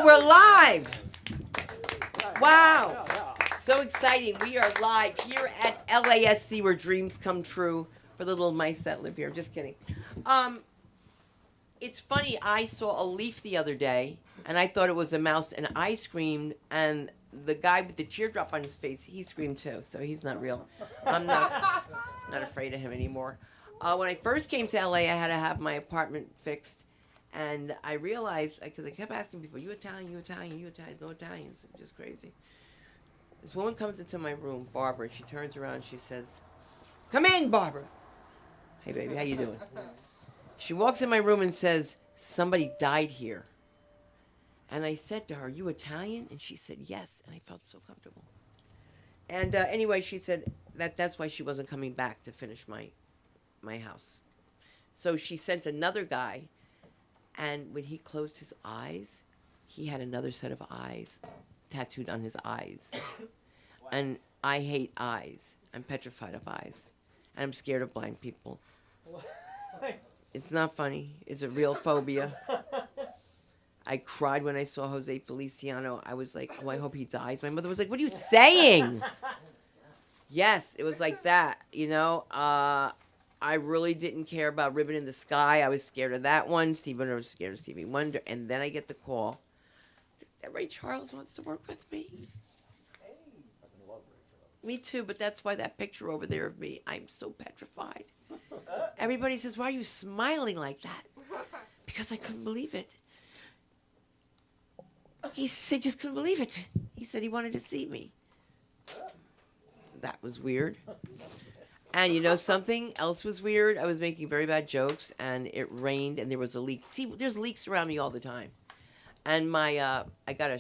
we're live. Wow. So exciting. We are live here at LASC where dreams come true for the little mice that live here. Just kidding. It's funny. I saw a leaf the other day and I thought it was a mouse and I screamed and the guy with the teardrop on his face, he screamed too. So he's not real. I'm not afraid of him anymore. When I first came to LA, I had to have my apartment fixed. And I realized, because I kept asking people, you Italian, you Italian, you Italian, no Italians. I'm just crazy. This woman comes into my room, Barbara, and she turns around and she says, come in, Barbara. Hey, baby, how you doing? She walks in my room and says, somebody died here. And I said to her, you Italian? And she said, yes. And I felt so comfortable. And anyway, she said that's why she wasn't coming back to finish my house. So she sent another guy. And when he closed his eyes, he had another set of eyes tattooed on his eyes. Wow. And I hate eyes. I'm petrified of eyes. And I'm scared of blind people. It's not funny. It's a real phobia. I cried when I saw Jose Feliciano. I was like, oh, I hope he dies. My mother was like, what are you saying? Yes, it was like that, you know. I really didn't care about Ribbon in the Sky. I was scared of that one. Stevie Wonder was scared of Stevie Wonder. And then I get the call that Ray Charles wants to work with me. Hey. I love Ray Charles. Me too, but that's why that picture over there of me, I'm so petrified. Everybody says, why are you smiling like that? Because I couldn't believe it. He said, just couldn't believe it. He said he wanted to see me. That was weird. And you know something else was weird? I was making very bad jokes, and it rained, and there was a leak. See, there's leaks around me all the time. And my, I got a,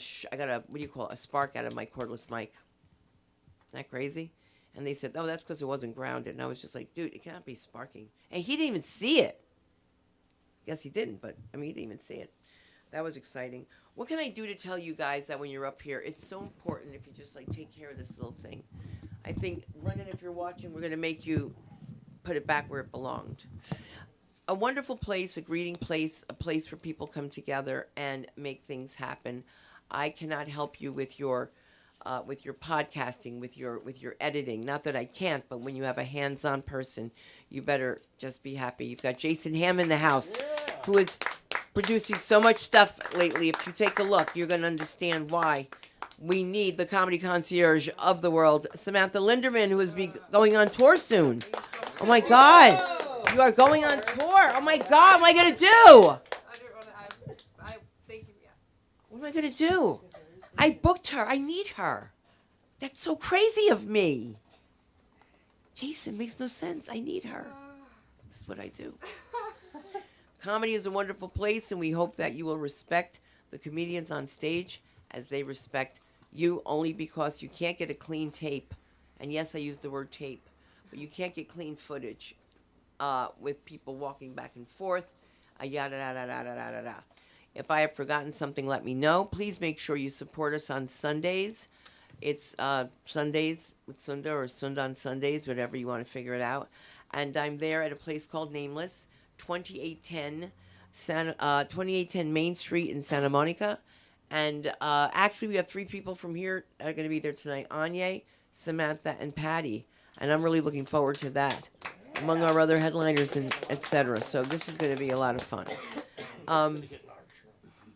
what do you call it, a spark out of my cordless mic. Isn't that crazy? And they said, oh, that's because it wasn't grounded. And I was just like, dude, it can't be sparking. And he didn't even see it. Guess he didn't, but, I mean, he didn't even see it. That was exciting. What can I do to tell you guys that when you're up here, it's so important if you just, like, take care of this little thing. I think, Brendan, if you're watching, we're going to make you put it back where it belonged. A wonderful place, a greeting place, a place where people come together and make things happen. I cannot help you with your podcasting, with your editing. Not that I can't, but when you have a hands-on person, you better just be happy. You've got Jason Ham in the house, who is producing so much stuff lately. If you take a look, you're going to understand why we need the comedy concierge of the world, Samantha Linderman, who is going on tour soon. Oh my God, you are going on tour. Oh my God, what am I going to do? What am I going to do? I booked her. I need her. That's so crazy of me. Jason, makes no sense. I need her. That's what I do. Comedy is a wonderful place, and we hope that you will respect the comedians on stage as they respect you, only because you can't get a clean tape. And yes, I use the word tape, but you can't get clean footage with people walking back and forth, yada, yada, yada, yada, yada. If I have forgotten something, let me know. Please make sure you support us on Sundays. It's Sundays with Sunda or Sunda on Sundays, whatever you want to figure it out. And I'm there at a place called Nameless, 2810 Main Street in Santa Monica. And actually, we have 3 people from here that are going to be there tonight. Anya, Samantha, and Patty. And I'm really looking forward to that, among our other headliners and etc. So this is going to be a lot of fun.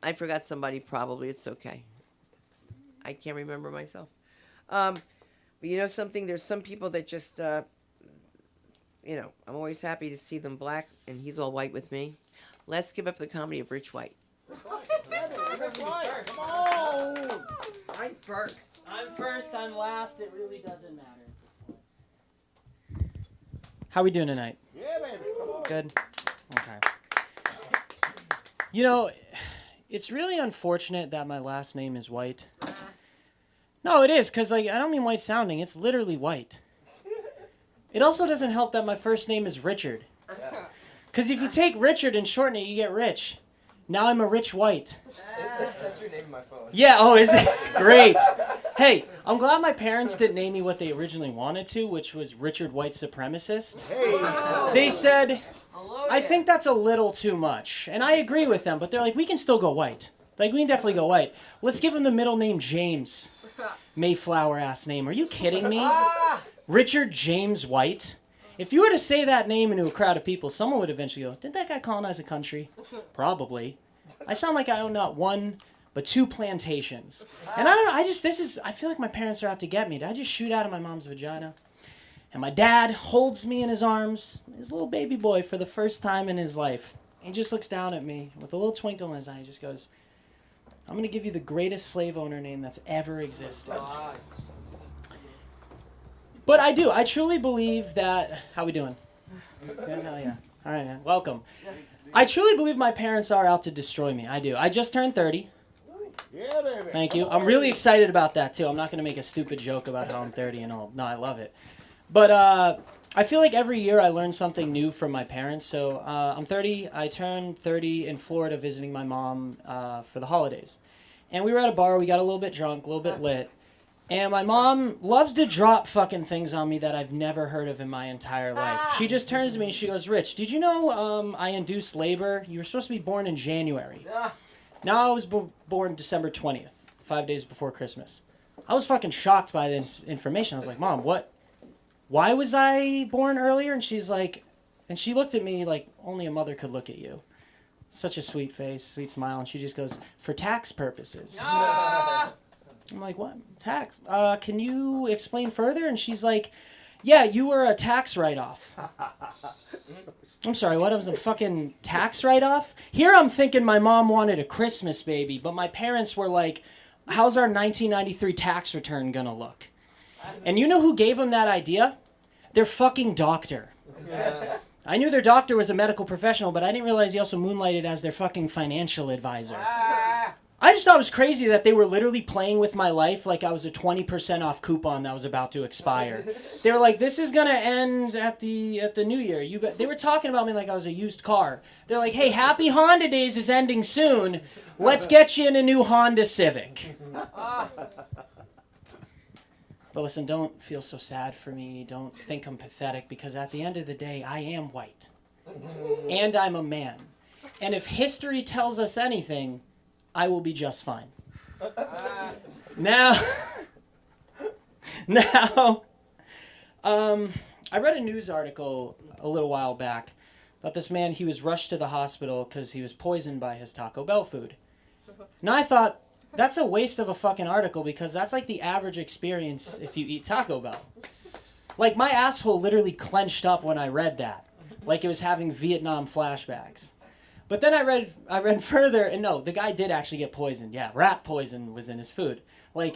I forgot somebody probably. It's okay. I can't remember myself. But you know something? There's some people that just, you know, I'm always happy to see them black, and he's all white with me. Let's give up the comedy of Rich White. Come on! I'm first. I'm first, I'm last. It really doesn't matter at this point. How we doing tonight? Yeah, baby. Come on. Good? Okay. You know, it's really unfortunate that my last name is White. No, it is, because like, I don't mean white sounding. It's literally white. It also doesn't help that my first name is Richard. Because if you take Richard and shorten it, you get Rich. Now I'm a Rich White. That's your name in my phone. Yeah, oh, is it? Great. Hey, I'm glad my parents didn't name me what they originally wanted to, which was Richard White Supremacist. Hey. They said, I think that's a little too much. And I agree with them, but they're like, we can still go white. Like, we can definitely go white. Let's give him the middle name James. Mayflower-ass name. Are you kidding me? Richard James White? If you were to say that name into a crowd of people, someone would eventually go, didn't that guy colonize a country? Probably. I sound like I own not one, but 2 plantations. And I feel like my parents are out to get me. Did I just shoot out of my mom's vagina? And my dad holds me in his arms, his little baby boy, for the first time in his life. He just looks down at me with a little twinkle in his eye. He just goes, I'm going to give you the greatest slave owner name that's ever existed. But I do. I truly believe that... How we doing? Yeah, hell yeah. All right, man. Welcome. I truly believe my parents are out to destroy me. I do. I just turned 30. Yeah, baby. Thank you. I'm really excited about that, too. I'm not going to make a stupid joke about how I'm 30 and all. No, I love it. But I feel like every year I learn something new from my parents. So I'm 30. I turned 30 in Florida visiting my mom for the holidays. And we were at a bar. We got a little bit drunk, a little bit lit. And my mom loves to drop fucking things on me that I've never heard of in my entire life. She just turns to me and she goes, Rich, did you know I induced labor? You were supposed to be born in January. Now I was born December 20th, 5 days before Christmas. I was fucking shocked by this information. I was like, Mom, what? Why was I born earlier? And she's like, and she looked at me like only a mother could look at you. Such a sweet face, sweet smile. And she just goes, for tax purposes. I'm like, what? Tax? Can you explain further? And she's like, yeah, you were a tax write-off. I'm sorry, what? I was a fucking tax write-off? Here I'm thinking my mom wanted a Christmas baby, but my parents were like, how's our 1993 tax return gonna look? And you know who gave them that idea? Their fucking doctor. I knew their doctor was a medical professional, but I didn't realize he also moonlighted as their fucking financial advisor. I just thought it was crazy that they were literally playing with my life like I was a 20% off coupon that was about to expire. They were like, this is going to end at the new year. They were talking about me like I was a used car. They're like, hey, Happy Honda Days is ending soon. Let's get you in a new Honda Civic. But listen, don't feel so sad for me. Don't think I'm pathetic, because at the end of the day, I am white. And I'm a man. And if history tells us anything, I will be just fine. Now, I read a news article a little while back about this man. He was rushed to the hospital because he was poisoned by his Taco Bell food. Now I thought, that's a waste of a fucking article, because that's like the average experience if you eat Taco Bell. Like, my asshole literally clenched up when I read that. Like it was having Vietnam flashbacks. But then I read further, and no, the guy did actually get poisoned. Yeah, rat poison was in his food. Like,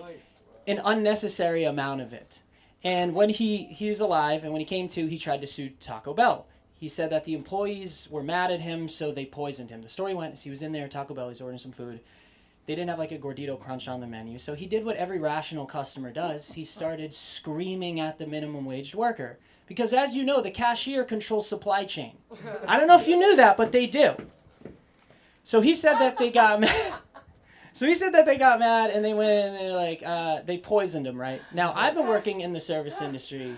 an unnecessary amount of it. And when he was alive, and when he came to, he tried to sue Taco Bell. He said that the employees were mad at him, so they poisoned him. The story went as he was in there, Taco Bell, he's ordering some food. They didn't have like a Gordito Crunch on the menu, so he did what every rational customer does. He started screaming at the minimum waged worker. Because as you know, the cashier controls supply chain. I don't know if you knew that, but they do. So he said that they got mad. And they went in and they're like, they poisoned him, right? Now, I've been working in the service industry,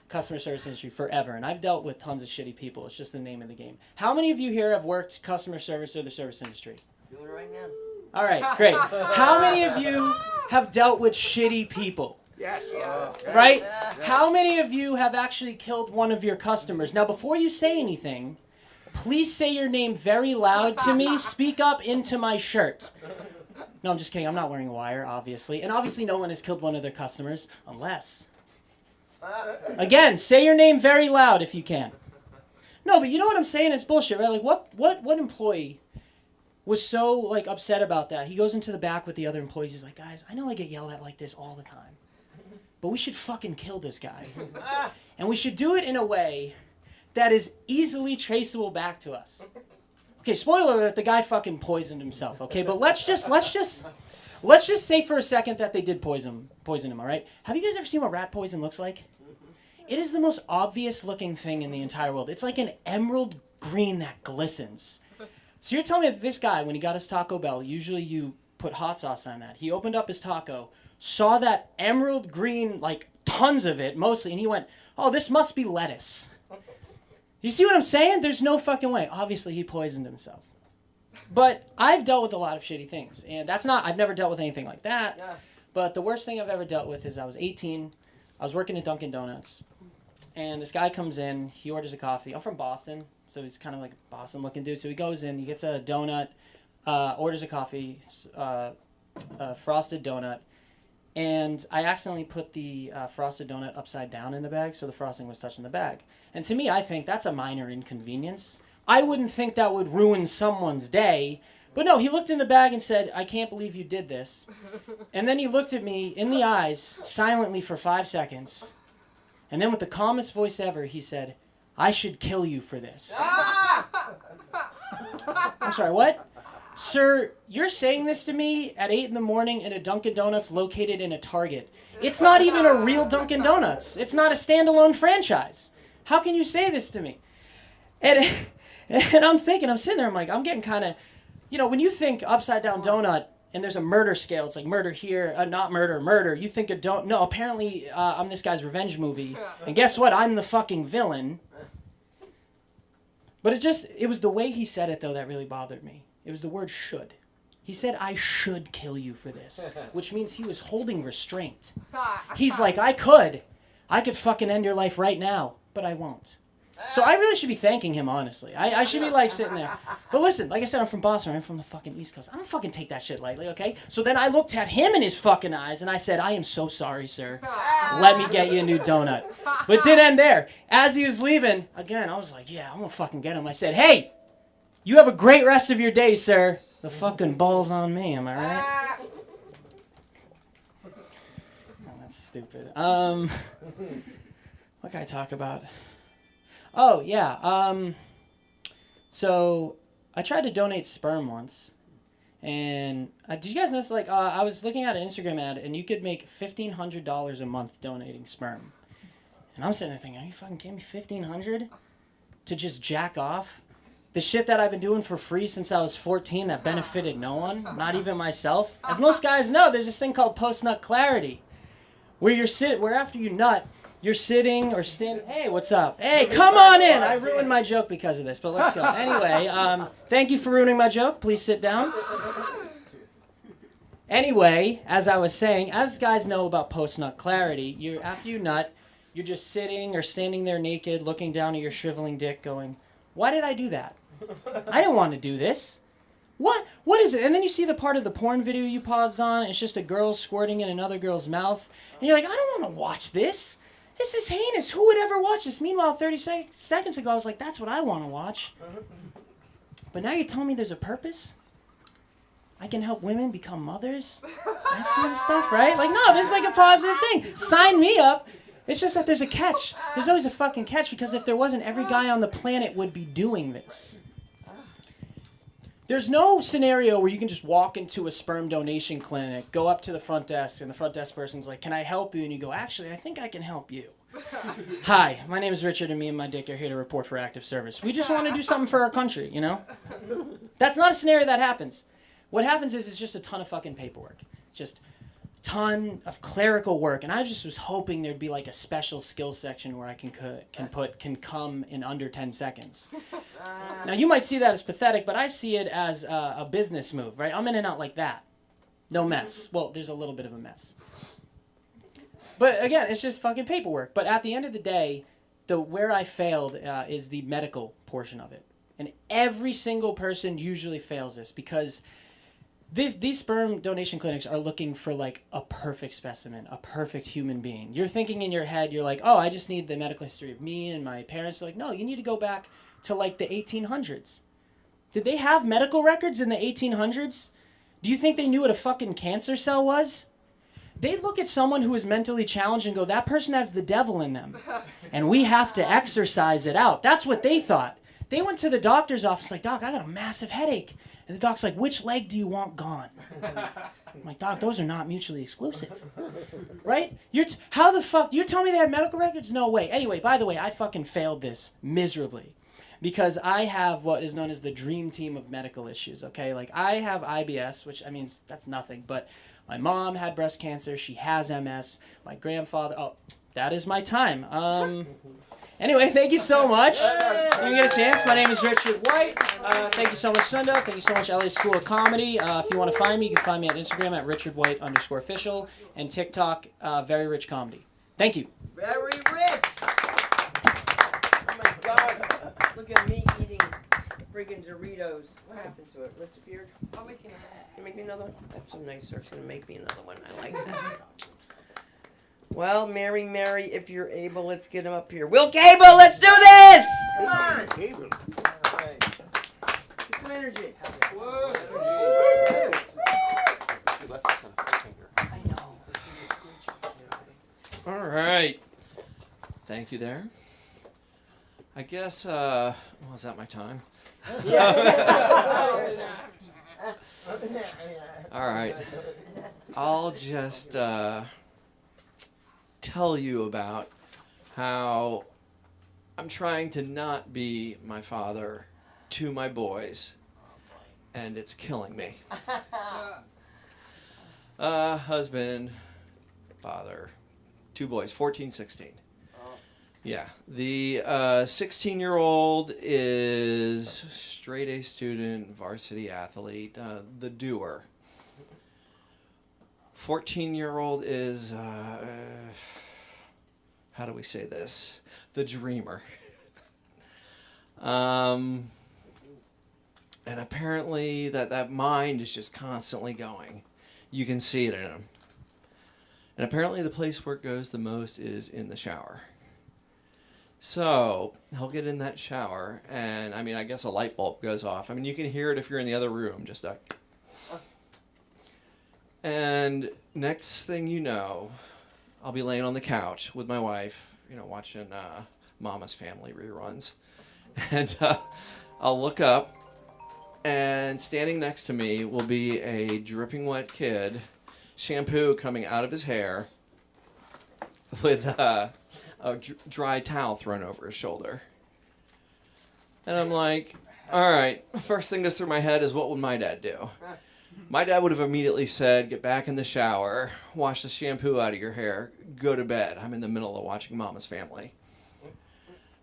customer service industry, forever, and I've dealt with tons of shitty people. It's just the name of the game. How many of you here have worked customer service or the service industry? Doing it right now. All right, great. How many of you have dealt with shitty people? Yes. Right? How many of you have actually killed one of your customers? Now, before you say anything, please say your name very loud to me. Speak up into my shirt. No, I'm just kidding. I'm not wearing a wire, obviously. And obviously no one has killed one of their customers, unless... Again, say your name very loud if you can. No, but you know what I'm saying? It's bullshit, right? Like, what employee was so, like, upset about that? He goes into the back with the other employees. He's like, guys, I know I get yelled at like this all the time, but we should fucking kill this guy. And we should do it in a way that is easily traceable back to us. Okay, spoiler alert, the guy fucking poisoned himself, okay? But let's just say for a second that they did poison him, all right? Have you guys ever seen what rat poison looks like? It is the most obvious looking thing in the entire world. It's like an emerald green that glistens. So you're telling me that this guy, when he got his Taco Bell, usually you put hot sauce on that. He opened up his taco, saw that emerald green, like tons of it, mostly, and he went, oh, this must be lettuce. You see what I'm saying? There's no fucking way. Obviously, he poisoned himself. But I've dealt with a lot of shitty things, and I've never dealt with anything like that. Yeah. But the worst thing I've ever dealt with is I was 18, I was working at Dunkin' Donuts, and this guy comes in, he orders a coffee. I'm from Boston, so he's kind of like a Boston-looking dude. So he goes in, he gets a donut, orders a coffee, frosted donut, and I accidentally put the frosted donut upside down in the bag, so the frosting was touching the bag. And to me, I think that's a minor inconvenience. I wouldn't think that would ruin someone's day, but no, he looked in the bag and said, "I can't believe you did this." And then he looked at me in the eyes, silently for 5 seconds, and then with the calmest voice ever, he said, "I should kill you for this." I'm sorry, what? Sir, you're saying this to me at 8 in the morning in a Dunkin' Donuts located in a Target. It's not even a real Dunkin' Donuts. It's not a standalone franchise. How can you say this to me? And I'm thinking, I'm sitting there, I'm getting kind of, when you think upside down donut and there's a murder scale, it's like murder here, not murder, murder. You think no, apparently I'm this guy's revenge movie. And guess what? I'm the fucking villain. But it was the way he said it, though, that really bothered me. It was the word should. He said, "I should kill you for this," which means he was holding restraint. He's like, I could fucking end your life right now, but I won't. So I really should be thanking him, honestly. I should be like sitting there. But listen, like I said, I'm from Boston. I'm from the fucking East Coast. I don't fucking take that shit lightly, okay? So then I looked at him in his fucking eyes and I said, "I am so sorry, sir. Let me get you a new donut." But it did end there. As he was leaving, again, I was like, yeah, I'm gonna fucking get him. I said, "Hey, you have a great rest of your day, sir." The fucking ball's on me, am I right? Oh, that's stupid. What can I talk about? Oh, yeah. So I tried to donate sperm once. And did you guys notice, I was looking at an Instagram ad, and you could make $1,500 a month donating sperm. And I'm sitting there thinking, are you fucking kidding me? $1,500 to just jack off? The shit that I've been doing for free since I was 14 that benefited no one, not even myself. As most guys know, there's this thing called post-nut clarity, where where after you nut, you're sitting or standing. Hey, what's up? Hey, come on in. I ruined my joke because of this, but let's go. Anyway, thank you for ruining my joke. Please sit down. Anyway, as I was saying, as guys know about post-nut clarity, after you nut, you're just sitting or standing there naked, looking down at your shriveling dick, going, "Why did I do that? I didn't want to do this. What is it?" And then you see the part of the porn video you paused on. It's just a girl squirting in another girl's mouth. And you're like, I don't want to watch this. This is heinous. Who would ever watch this? Meanwhile, 30 seconds ago, I was like, that's what I want to watch. But now you're telling me there's a purpose? I can help women become mothers? That sort of stuff, right? Like, no, this is like a positive thing. Sign me up. It's just that there's a catch. There's always a fucking catch, because if there wasn't, every guy on the planet would be doing this. There's no scenario where you can just walk into a sperm donation clinic, go up to the front desk, and the front desk person's like, "Can I help you?" And you go, "Actually, I think I can help you." "Hi, my name is Richard, and me and my dick are here to report for active service. We just want to do something for our country, That's not a scenario that happens. What happens is it's just a ton of fucking paperwork. Just ton of clerical work, and I just was hoping there'd be like a special skills section where I can come in under 10 seconds. Now you might see that as pathetic, but I see it as a business move, right? I'm in and out like that. No mess. Well, there's a little bit of a mess. But again, it's just fucking paperwork. But at the end of the day, where I failed is the medical portion of it. And every single person usually fails this, because these sperm donation clinics are looking for like a perfect specimen, a perfect human being. You're thinking in your head, you're like, "Oh, I just need the medical history of me and my parents." They're like, "No, you need to go back to like the 1800s. Did they have medical records in the 1800s? Do you think they knew what a fucking cancer cell was? They'd look at someone who is mentally challenged and go, "That person has the devil in them, and we have to exorcise it out." That's what they thought. They went to the doctor's office like, "Doc, I got a massive headache." And the doc's like, "Which leg do you want gone?" I'm like, "Doc, those are not mutually exclusive." Right? How the fuck? You tell me they have medical records? No way. Anyway, by the way, I fucking failed this miserably, because I have what is known as the dream team of medical issues, okay? Like, I have IBS, which, I mean, that's nothing, but my mom had breast cancer. She has MS. My grandfather, that is my time. Anyway, thank you so much. When you get a chance, my name is Richard White. Thank you so much, Sunda. Thank you so much, LA School of Comedy. If you want to find me, you can find me at Instagram at RichardWhite_official and TikTok, Very Rich Comedy. Thank you. Very rich. Oh my God! Look at me eating freaking Doritos. What happened to it? Disappeared. I'll make you another one. Can you make me another one? That's so nice. She's gonna make me another one. I like that. Well, Mary, if you're able, let's get him up here. Will Cable, let's do this! Come on. Cable. Get some energy. Whoa. I know. All right. Thank you there. I guess, was that my time? All right. I'll just tell you about how I'm trying to not be my father to my boys, and it's killing me. Husband, father, 2 boys, 14, 16. Yeah, the 16-year-old is straight A student, varsity athlete, the doer. 14-year-old is, how do we say this? The dreamer. And apparently that mind is just constantly going. You can see it in him. And apparently the place where it goes the most is in the shower. So he'll get in that shower, and I mean, I guess a light bulb goes off. I mean, you can hear it if you're in the other room, just a... And next thing you know, I'll be laying on the couch with my wife, watching Mama's Family reruns. And I'll look up, and standing next to me will be a dripping wet kid, shampoo coming out of his hair, with a dry towel thrown over his shoulder. And I'm like, all right, first thing that's through my head is, what would my dad do? My dad would have immediately said, get back in the shower, wash the shampoo out of your hair, go to bed. I'm in the middle of watching Mama's Family.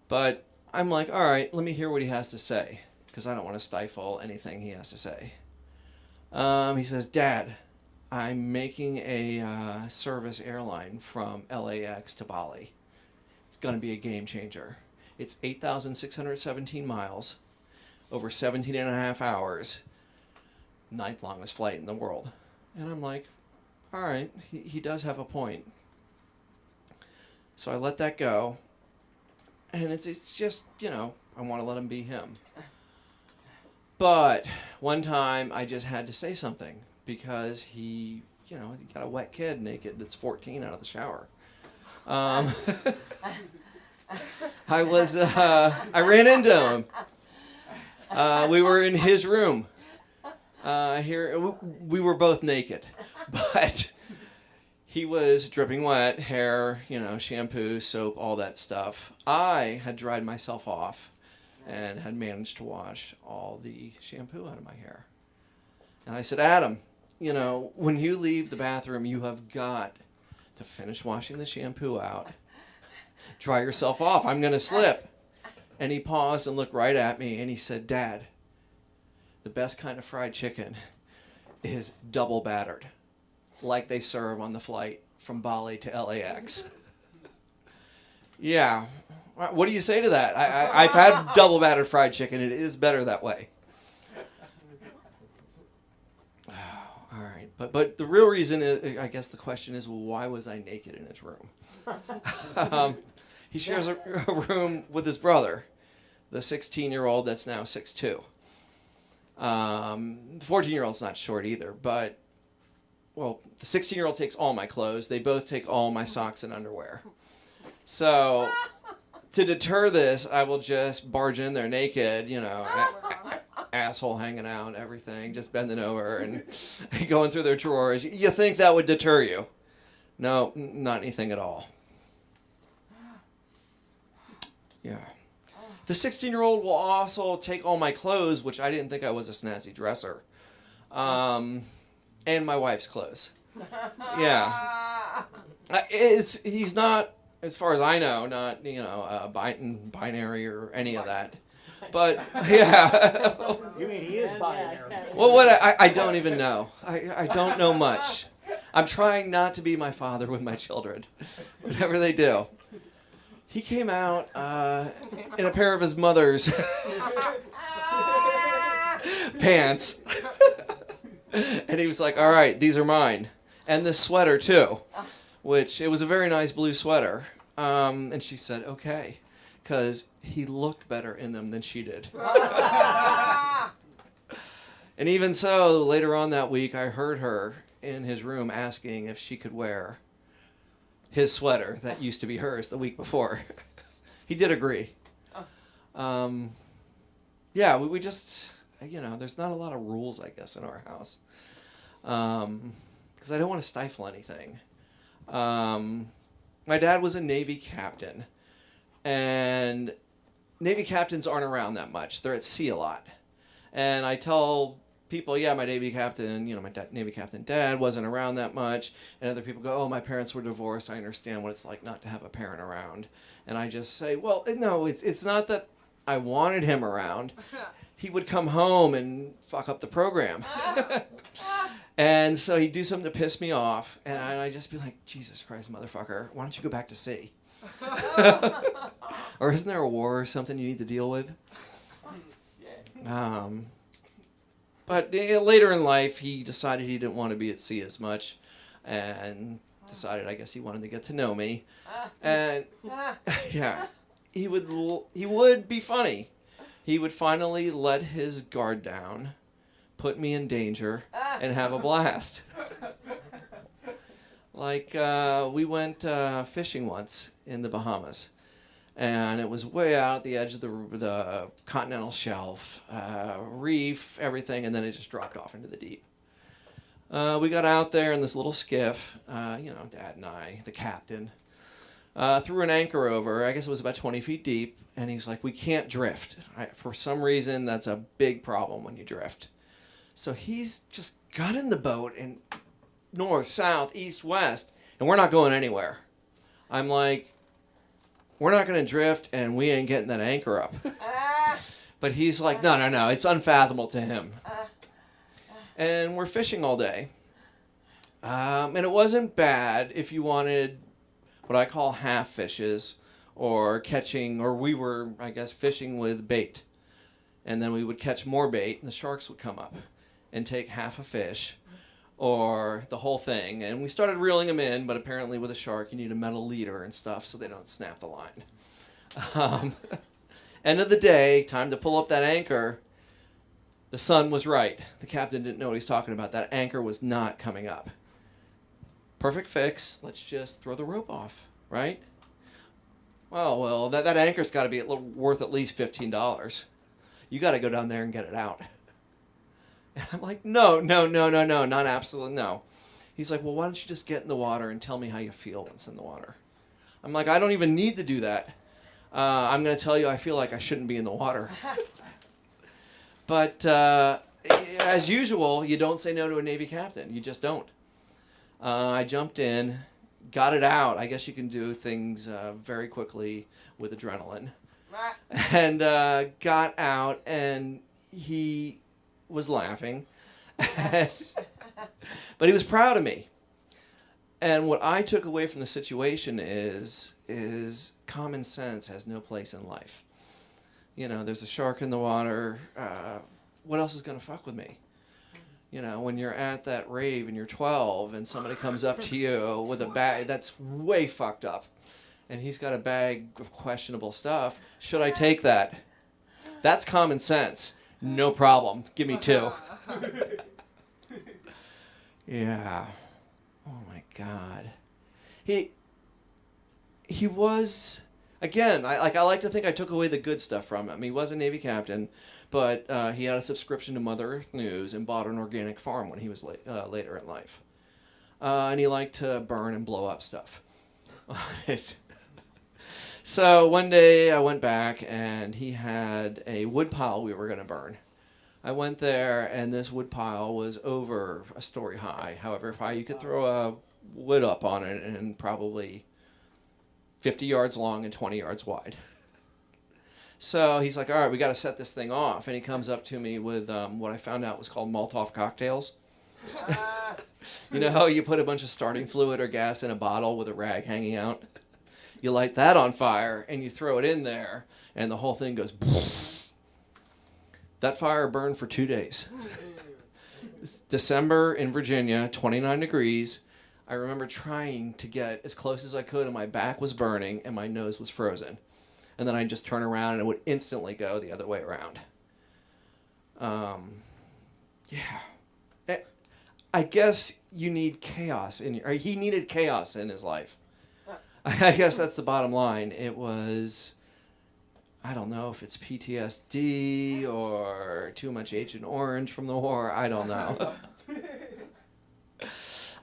But I'm like, all right, let me hear what he has to say, because I don't want to stifle anything he has to say. He says, Dad, I'm making a service airline from LAX to Bali. It's going to be a game changer. It's 8,617 miles, over 17 and a half hours, 9th longest flight in the world. And I'm like, all right, he does have a point. So I let that go. And it's just, I want to let him be him. But one time I just had to say something because he got a wet kid naked that's 14 out of the shower. I ran into him. We were in his room. We were both naked, but he was dripping wet, hair, shampoo, soap, all that stuff. I had dried myself off and had managed to wash all the shampoo out of my hair. And I said, Adam, when you leave the bathroom, you have got to finish washing the shampoo out. Dry yourself off. I'm going to slip. And he paused and looked right at me and he said, Dad, the best kind of fried chicken is double battered, like they serve on the flight from Bali to LAX. Yeah. What do you say to that? I've had double battered fried chicken. It is better that way. All right. But the real reason is, I guess the question is, well, why was I naked in his room? He shares a room with his brother, the 16-year-old that's now 6'2". The 14-year-old's not short either, but, well, the 16-year-old takes all my clothes. They both take all my socks and underwear. So, to deter this, I will just barge in there naked, asshole hanging out, everything, just bending over and going through their drawers. You think that would deter you? No, not anything at all. Yeah. The 16-year-old will also take all my clothes, which I didn't think I was a snazzy dresser, and my wife's clothes. Yeah. He's not as far as I know, not binary or any of that. But yeah. You mean he is binary? Well, I don't even know. I don't know much. I'm trying not to be my father with my children, whatever they do. He came out in a pair of his mother's pants. And he was like, all right, these are mine. And this sweater, too, which it was a very nice blue sweater. And she said, okay, because he looked better in them than she did. And even so, later on that week, I heard her in his room asking if she could wear his sweater that used to be hers the week before. He did agree. Yeah, we just, there's not a lot of rules, I guess, in our house. Because I don't want to stifle anything. My dad was a Navy captain. And Navy captains aren't around that much. They're at sea a lot. And I tell people, yeah, my Navy captain, Navy captain dad wasn't around that much. And other people go, oh, my parents were divorced. I understand what it's like not to have a parent around. And I just say, well, no, it's not that I wanted him around. He would come home and fuck up the program. And so he'd do something to piss me off. And I'd just be like, Jesus Christ, motherfucker, why don't you go back to sea? Or isn't there a war or something you need to deal with? But later in life, he decided he didn't want to be at sea as much, and decided, I guess, he wanted to get to know me. And yeah, he would be funny. He would finally let his guard down, put me in danger, and have a blast. Like we went fishing once in the Bahamas. And it was way out at the edge of the continental shelf, reef, everything, and then it just dropped off into the deep. We got out there in this little skiff, Dad and I, the captain, threw an anchor over. I guess it was about 20 feet deep, and he's like, we can't drift. For some reason, that's a big problem when you drift. So he's just got in the boat and north, south, east, west, and we're not going anywhere. I'm like, we're not going to drift, and we ain't getting that anchor up. But he's like, no, it's unfathomable to him. And we're fishing all day. And it wasn't bad if you wanted what I call half fishes, or catching, or we were, I guess, fishing with bait. And then we would catch more bait, and the sharks would come up and take half a fish, or the whole thing. And we started reeling them in, but apparently with a shark you need a metal leader and stuff so they don't snap the line. End of the day, time to pull up that anchor. The son was right. The captain didn't know what he's talking about. That anchor was not coming up. Perfect fix. Let's just throw the rope off, right? Well, that anchor's got to be worth at least $15. You got to go down there and get it out. And I'm like, no, not absolutely no. He's like, well, why don't you just get in the water and tell me how you feel once in the water? I'm like, I don't even need to do that. I'm going to tell you I feel like I shouldn't be in the water. But as usual, you don't say no to a Navy captain. You just don't. I jumped in, got it out. I guess you can do things very quickly with adrenaline. And got out, and he was laughing. But he was proud of me. And what I took away from the situation is common sense has no place in life. There's a shark in the water. What else is going to fuck with me? When you're at that rave and you're 12 and somebody comes up to you with a bag that's way fucked up, and he's got a bag of questionable stuff, should I take that? That's common sense. No problem. Give me 2. Yeah. Oh my God. He was, again, I like to think I took away the good stuff from him. He was a Navy captain, but he had a subscription to Mother Earth News and bought an organic farm when he was later in life. And he liked to burn and blow up stuff on it. So one day I went back and he had a wood pile we were going to burn. I went there and this wood pile was over a story high. However high you could throw a wood up on it and probably 50 yards long and 20 yards wide. So he's like, all right, we got to set this thing off. And he comes up to me with what I found out was called Molotov cocktails. You know how you put a bunch of starting fluid or gas in a bottle with a rag hanging out? You light that on fire and you throw it in there and the whole thing goes poof. That fire burned for 2 days. It's December in Virginia, 29 degrees. I remember trying to get as close as I could and my back was burning and my nose was frozen. And then I'd just turn around and it would instantly go the other way around. Yeah. I guess you need chaos he needed chaos in his life. I guess that's the bottom line. It was, I don't know if it's PTSD or too much Agent Orange from the war. I don't know.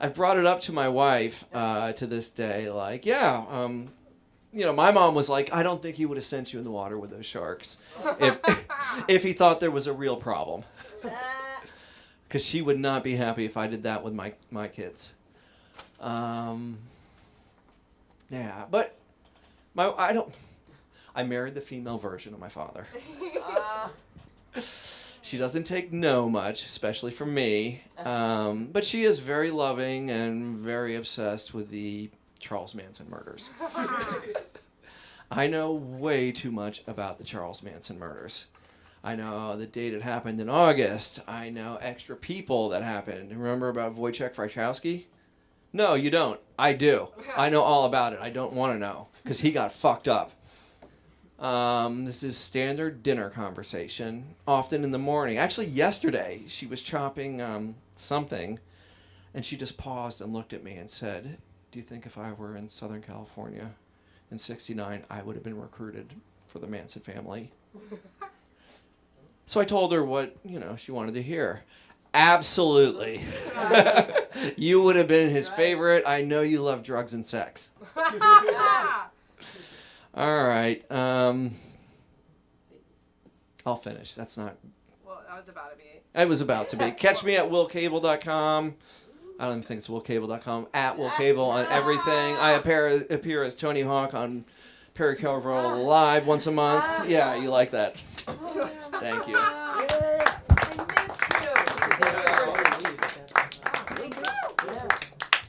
I've brought it up to my wife to this day. Like, my mom was like, I don't think he would have sent you in the water with those sharks if he thought there was a real problem. Because she would not be happy if I did that with my kids. Yeah, but I married the female version of my father. She doesn't take no much, especially from me. But she is very loving and very obsessed with the Charles Manson murders. I know way too much about the Charles Manson murders. I know the date it happened in August. I know extra people that happened. Remember about Wojciech Fryczkowski? No, you don't. I do. I know all about it. I don't want to know because he got fucked up. This is standard dinner conversation, often in the morning. Actually, yesterday, she was chopping something, and she just paused and looked at me and said, do you think if I were in Southern California in '69, I would have been recruited for the Manson family? So I told her what, she wanted to hear. Absolutely. You would have been his favorite. I know you love drugs and sex. All right. I'll finish. That's not... Well, that was about to be. It was about to be. Catch me at willcable.com. I don't even think it's willcable.com. At willcable on everything. I appear as Tony Hawk on Perry Carvel Live once a month. Yeah, you like that. Thank you.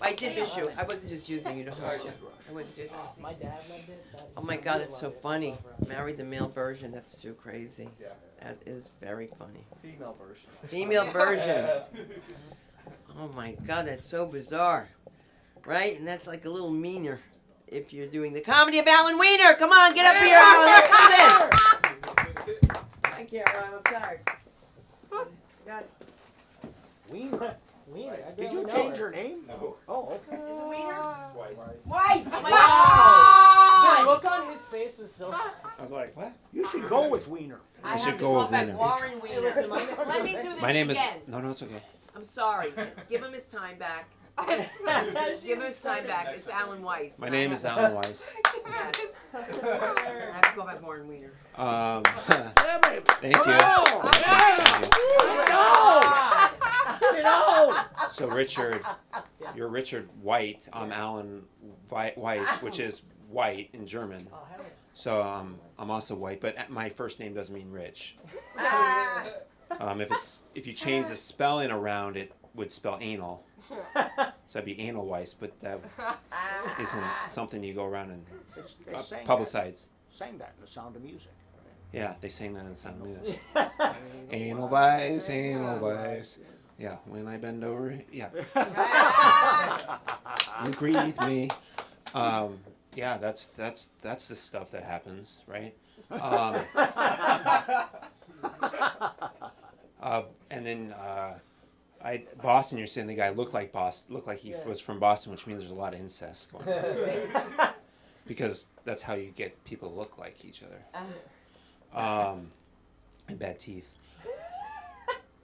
I did miss you. I wasn't just using you to hurt you. I wouldn't do that. My dad loved it. Oh my God, that's so funny. Married the male version. That's too crazy. That is very funny. Female version. Female version. Oh my God, that's so bizarre. Right? And that's like a little meaner if you're doing the comedy of Alan Wiener. Come on, get up here, Alan. Let's do this. I can't rhyme. I'm tired. God. Wiener. Wiener. I Did barely you know change her. your name? No. Oh, okay. Is it Wiener? Twice. Wife. The Wow. look on his face was so... I was like, what? You should go with Wiener. I should go with Wiener. Warren Hey, listen, Wiener. Let me do this My name is. again. No, it's okay. I'm sorry. Give him his time back. Give him his time back. It's Alan Weiss. My name is Alan Weiss. Yes. I have to go by Warren Wiener. Yeah, baby. Thank you. No! Thank No! No! So Richard, you're Richard White. I'm Alan Weiss, which is white in German. So I'm also white, but my first name doesn't mean rich. If you change the spelling around, it would spell anal. So that'd be Anal Weiss, but that isn't something you go around and They sang publicize. Sang that in The Sound of Music. Yeah, they sang that in Sound of Music. Anal Weiss, Anal Weiss. Yeah, when I bend over, yeah. You greet me. Yeah, that's the stuff that happens, right? And then Boston, you're saying the guy looked like he was from Boston, which means there's a lot of incest going on. Because that's how you get people to look like each other. And bad teeth.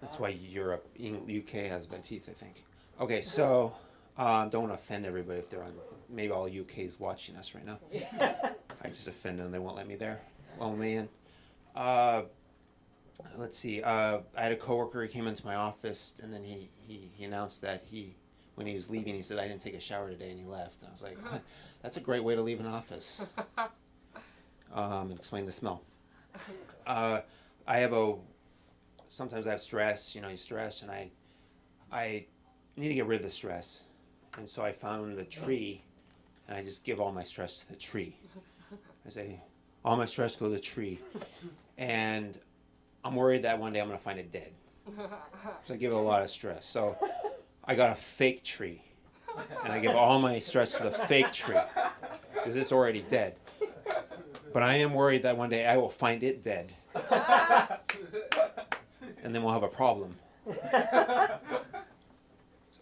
That's why UK has bad teeth, I think. Okay, so don't want to offend everybody if they're on. Maybe all UK's watching us right now. I just offended them. They won't let me there. Oh man. Let's see. I had a coworker. He came into my office, and then he announced that he when he was leaving, he said, "I didn't take a shower today," and he left. And I was like, "That's a great way to leave an office." And explain the smell. Sometimes I have stress. You stress, and I need to get rid of the stress, and so I found a tree, and I just give all my stress to the tree. I say, all my stress go to the tree, and I'm worried that one day I'm gonna find it dead. So I give it a lot of stress. So I got a fake tree, and I give all my stress to the fake tree because it's already dead. But I am worried that one day I will find it dead, and then we'll have a problem. So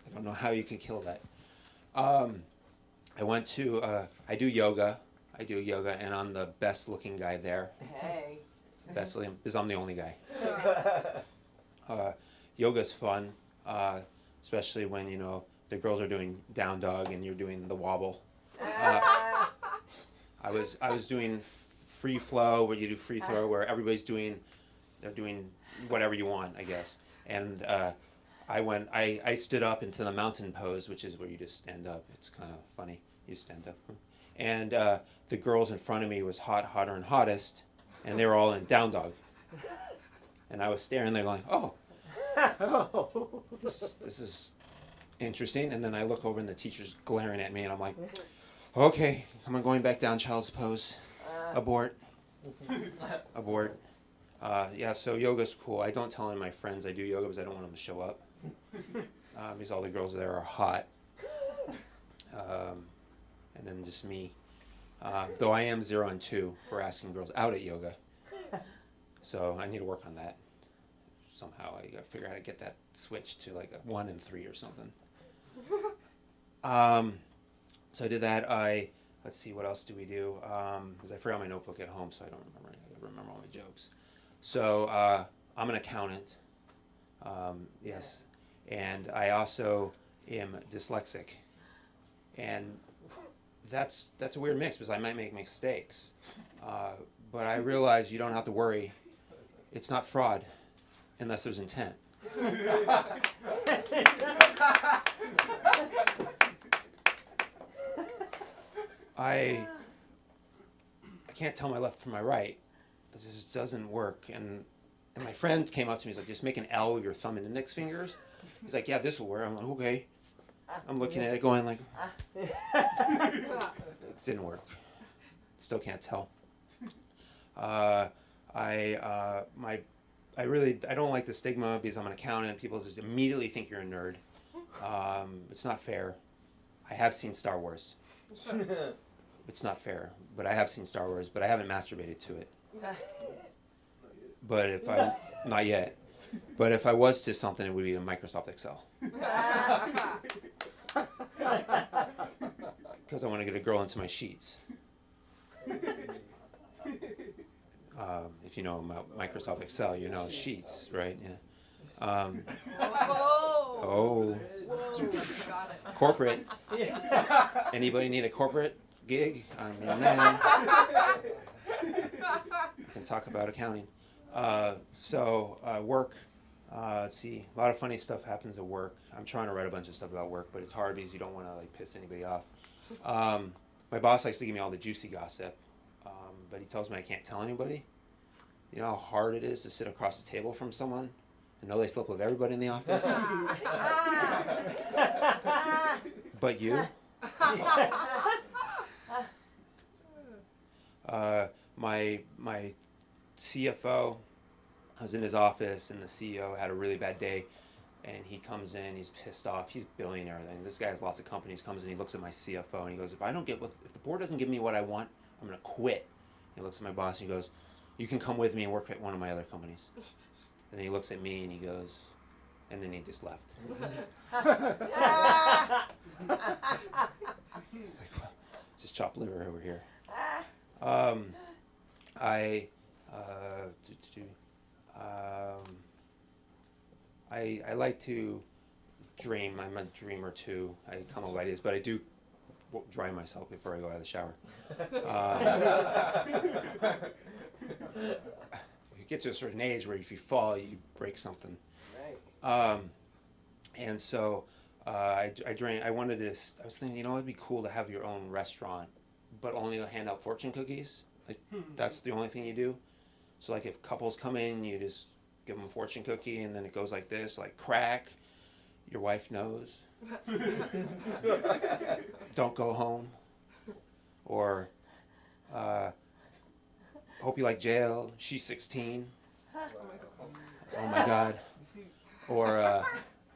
I don't know how you can kill that. I do yoga. And I'm the best looking guy there. Hey. Best looking, because I'm the only guy. Yoga's fun, especially when, the girls are doing down dog and you're doing the wobble. I was doing free flow, where you do free throw, where everybody's doing whatever you want, I guess. And I stood up into the mountain pose, which is where you just stand up. It's kind of funny. You stand up. And the girls in front of me was hotter, and hottest, and they were all in down dog. And I was staring there going, oh, this is interesting. And then I look over and the teacher's glaring at me, and I'm like, okay, I'm going back down child's pose. Abort. So yoga's cool. I don't tell any of my friends I do yoga because I don't want them to show up. Because all the girls there are hot. And then just me. Though I am 0 and 2 for asking girls out at yoga. So I need to work on that. Somehow I gotta figure out how to get that switched to like a 1 and 3 or something. So I did that. Let's see, what else do we do? Because I forgot my notebook at home, so I don't remember. I gotta remember all my jokes. So I'm an accountant. Yes. And I also am dyslexic. And that's a weird mix because I might make mistakes. But I realize you don't have to worry. It's not fraud unless there's intent. I can't tell my left from my right. It just doesn't work. And my friend came up to me, he's like, just make an L with your thumb and index fingers. He's like, yeah, this will work. I'm like, okay. I'm looking at it going like, it didn't work. Still can't tell. I don't like the stigma because I'm an accountant. People just immediately think you're a nerd. It's not fair. I have seen Star Wars. It's not fair, but I have seen Star Wars, but I haven't masturbated to it. But if I, not yet. But if I was to something, it would be to Microsoft Excel. Because I want to get a girl into my sheets. If you know about Microsoft Excel, you know sheets, right? Yeah. Corporate. Anybody need a corporate gig? I'm your man. We can talk about accounting. Work. Let's see. A lot of funny stuff happens at work. I'm trying to write a bunch of stuff about work, but it's hard because you don't want to piss anybody off. My boss likes to give me all the juicy gossip, but he tells me I can't tell anybody. You know how hard it is to sit across the table from someone and know they slept with everybody in the office? But you? My CFO, I was in his office and the CEO had a really bad day and he comes in, he's pissed off, he's a billionaire, and this guy has lots of companies, comes in, he looks at my CFO and he goes, if the board doesn't give me what I want, I'm going to quit. He looks at my boss and he goes, you can come with me and work at one of my other companies. And then he looks at me and he goes, and then he just left. It's like, well, just chopped liver over here. I like to dream. I'm a dreamer too. I come up with ideas, but I do dry myself before I go out of the shower. You get to a certain age where if you fall, you break something. Right. And so I wanted to. I was thinking, it'd be cool to have your own restaurant, but only to hand out fortune cookies. Like that's the only thing you do. So like if couples come in, you just give them a fortune cookie, and then it goes like this, like crack. Your wife knows. Don't go home. Or hope you like jail. She's 16. Oh my God. Or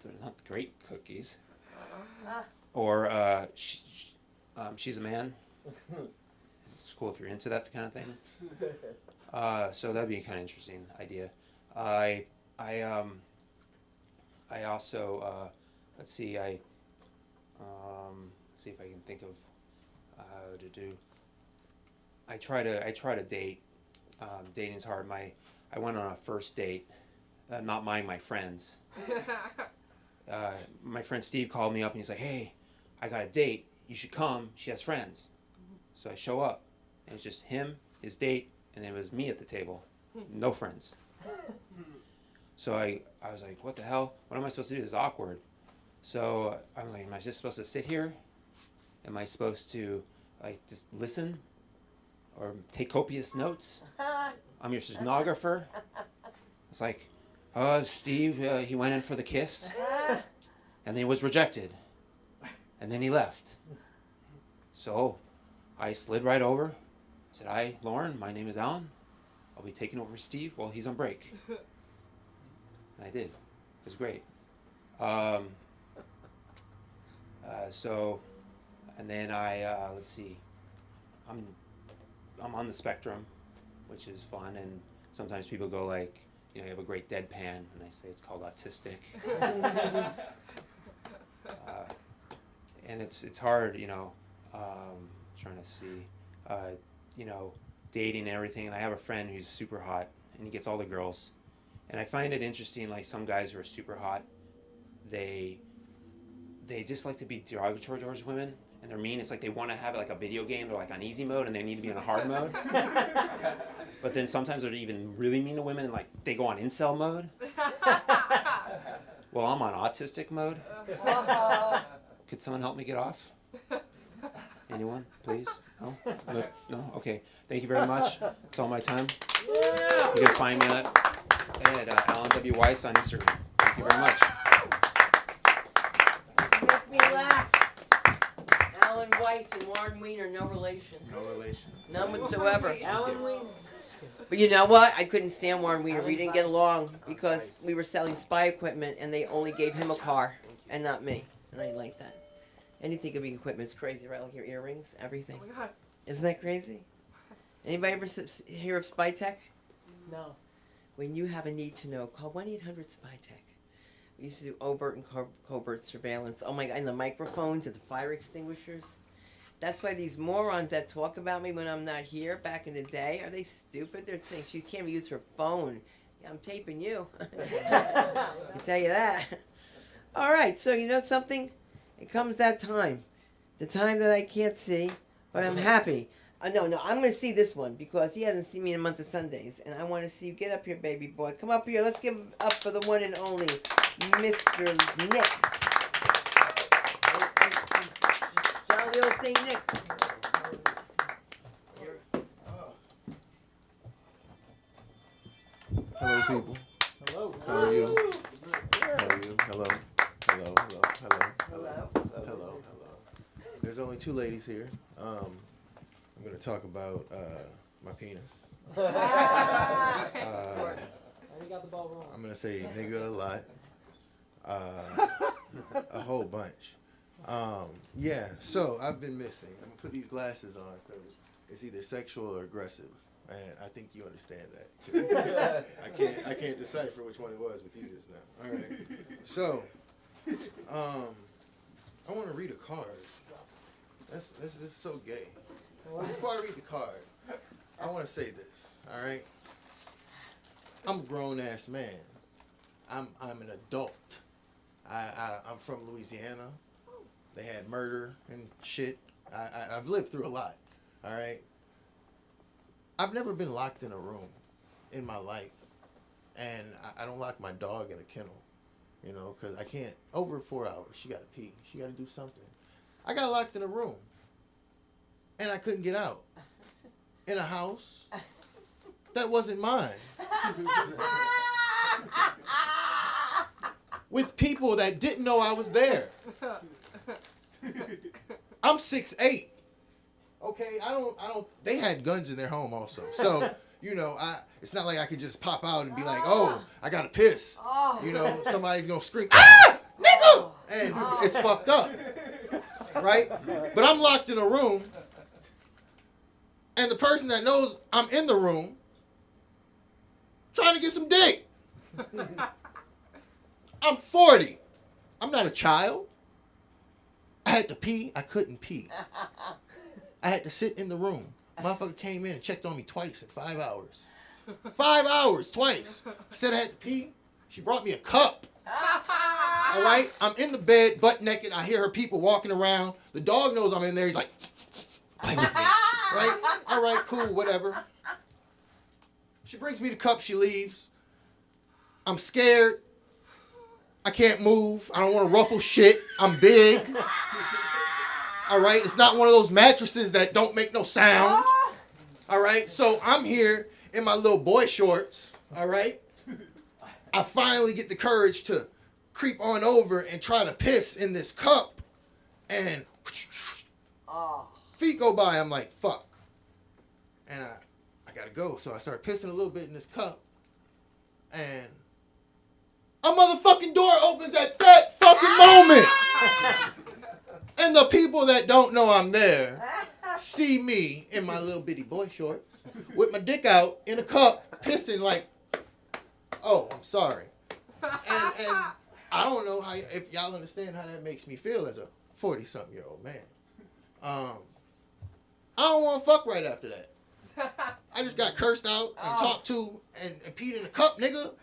they're not great cookies. Or she's a man. It's cool if you're into that kind of thing. So that'd be a kind of interesting idea. I also let's see. See if I can think of how to do. I try to date. Dating's hard. I went on a first date. Not mine, my friends. My friend Steve called me up and he's like, "Hey, I got a date. You should come. She has friends." So I show up. And it was just him, his date, and it was me at the table. No friends. So I was like, what the hell? What am I supposed to do? This is awkward. So I'm like, am I just supposed to sit here? Am I supposed to like just listen? Or take copious notes? I'm your stenographer. It's like, Steve, he went in for the kiss. And then he was rejected. And then he left. So I slid right over. I said, "Hi, Lauren, my name is Alan. I'll be taking over for Steve while he's on break." And I did. It was great. And then let's see. I'm on the spectrum, which is fun, and sometimes people go like, you have a great deadpan, and I say it's called autistic. And it's hard, trying to see, dating and everything. And I have a friend who's super hot, and he gets all the girls. And I find it interesting, like some guys who are super hot, they just like to be derogatory towards women, and they're mean. It's like they want to have like a video game. They're like on easy mode, and they need to be in the hard mode. But then sometimes they're even really mean to women, and like they go on incel mode. Well, I'm on autistic mode. Could someone help me get off? Anyone, please? No? No? Okay. Thank you very much. That's all my time. You can find me at Alan W. Weiss on Instagram. Thank you very much. Make me laugh. Alan Weiss and Warren Wiener, no relation. No relation. None whatsoever. Alan Wiener. But you know what? I couldn't stand Warren Wiener. We didn't get along because we were selling spy equipment and they only gave him a car and not me. And I didn't like that. Anything could be equipment is crazy, right? Like your earrings, everything. Oh my God. Isn't that crazy? Anybody ever hear of Spy Tech? No. When you have a need to know, call 1-800-SPY TECH. We used to do overt and covert surveillance. Oh my God, and the microphones and the fire extinguishers. That's why these morons that talk about me when I'm not here back in the day, are they stupid? They're saying she can't use her phone. Yeah, I'm taping you. I can tell you that. All right, so you know something? It comes that time. The time that I can't see, but I'm happy. No, I'm going to see this one because he hasn't seen me in a month of Sundays. And I want to see you. Get up here, baby boy. Come up here. Let's give up for the one and only Mr. Nick. Jolly old St. Nick. Hello, people. Hello. How are you? How are you? Hello. Hello. Hello. Hello. Hello. Hello. Hello. There's only two ladies here. I'm going to talk about my penis. I'm going to say nigga a lot. A whole bunch. Yeah, so I've been missing. I'm going to put these glasses on because it's either sexual or aggressive. And I think you understand that. I can't decipher which one it was with you just now. All right. So, I want to read a card. This is so gay. Before I read the card, I want to say this. All right. I'm a grown ass man. I'm an adult. I'm from Louisiana. They had murder and shit. I've lived through a lot. All right. I've never been locked in a room in my life, and I don't lock my dog in a kennel. you know, because I can't, over 4 hours, she got to pee. She got to do something. I got locked in a room, and I couldn't get out. In a house that wasn't mine. With people that didn't know I was there. I'm 6'8". Okay, I don't. They had guns in their home also, so you know, it's not like I could just pop out and be like, oh, I gotta piss. You know, somebody's gonna scream, ah, nigga, and it's fucked up, right? But I'm locked in a room, and the person that knows I'm in the room trying to get some dick. I'm 40. I'm not a child. I had to pee. I couldn't pee. I had to sit in the room. Motherfucker came in and checked on me twice in 5 hours. 5 hours, twice. I said I had to pee. She brought me a cup. All right? I'm in the bed, butt naked. I hear her people walking around. The dog knows I'm in there. He's like, play with me. Right? All right, cool, whatever. She brings me the cup. She leaves. I'm scared. I can't move. I don't want to ruffle shit. I'm big. All right? It's not one of those mattresses that don't make no sound. All right? So I'm here in my little boy shorts. All right? I finally get the courage to creep on over and try to piss in this cup. And feet go by. I'm like, fuck. And I got to go. So I start pissing a little bit in this cup. And a motherfucking door opens at that fucking moment. And the people that don't know I'm there see me in my little bitty boy shorts with my dick out in a cup pissing like, oh, I'm sorry. And I don't know how if y'all understand how that makes me feel as a 40-something-year-old man. I don't want to fuck right after that. I just got cursed out and talked to and peed in a cup, nigga.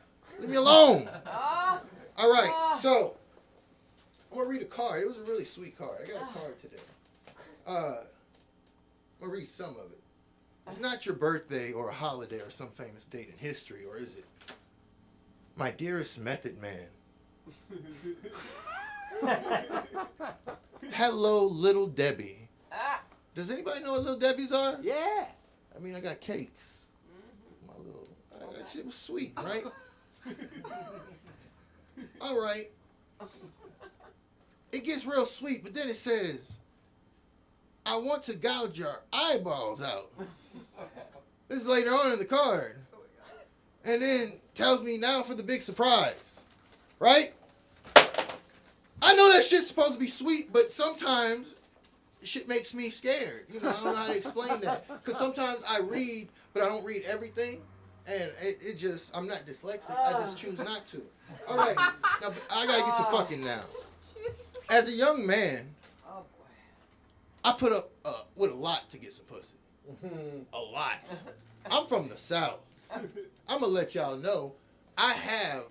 Leave me alone. All right, so I'm going to read a card. It was a really sweet card. I got a card today. I'm going to read some of it. It's not your birthday or a holiday or some famous date in history, or is it? My dearest Method Man. Hello, Little Debbie. Does anybody know what Little Debbie's are? Yeah. I mean, I got cakes. My little, that shit was sweet, right? All right. It gets real sweet, but then it says, I want to gouge your eyeballs out. This is later on in the card. And then tells me now for the big surprise. Right? I know that shit's supposed to be sweet, but sometimes shit makes me scared. You know, I don't know how to explain that. Because sometimes I read, but I don't read everything. And it just, I'm not dyslexic. I just choose not to. All right. Now, I got to get to fucking now. As a young man, I put up with a lot to get some pussy. A lot. I'm from the South. I'm going to let y'all know. I have,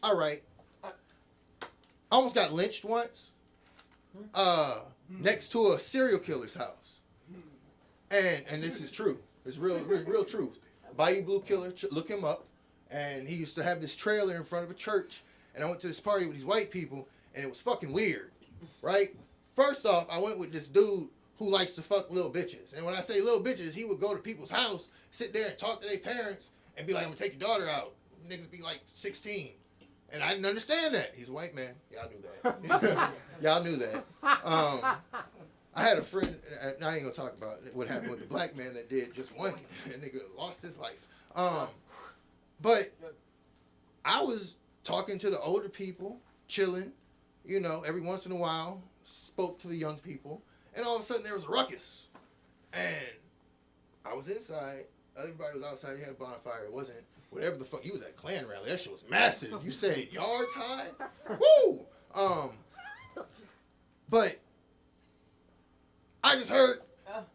all right, I almost got lynched once next to a serial killer's house. And this is true. It's real truth. Bayou Blue Killer, look him up. And he used to have this trailer in front of a church. And I went to this party with these white people, and it was fucking weird, right? First off, I went with this dude who likes to fuck little bitches. And when I say little bitches, he would go to people's house, sit there and talk to their parents, and be like, I'm going to take your daughter out. Niggas be like 16. And I didn't understand that. He's a white man. Y'all knew that. Y'all knew that. I had a friend, and I ain't going to talk about what happened with the black man that did just one. That nigga lost his life. But I was talking to the older people, chilling, you know, every once in a while, spoke to the young people, and all of a sudden there was a ruckus. And I was inside, everybody was outside, they had a bonfire, it wasn't whatever the fuck, he was at a Klan rally, that shit was massive. You said yard time? Woo! But I just heard,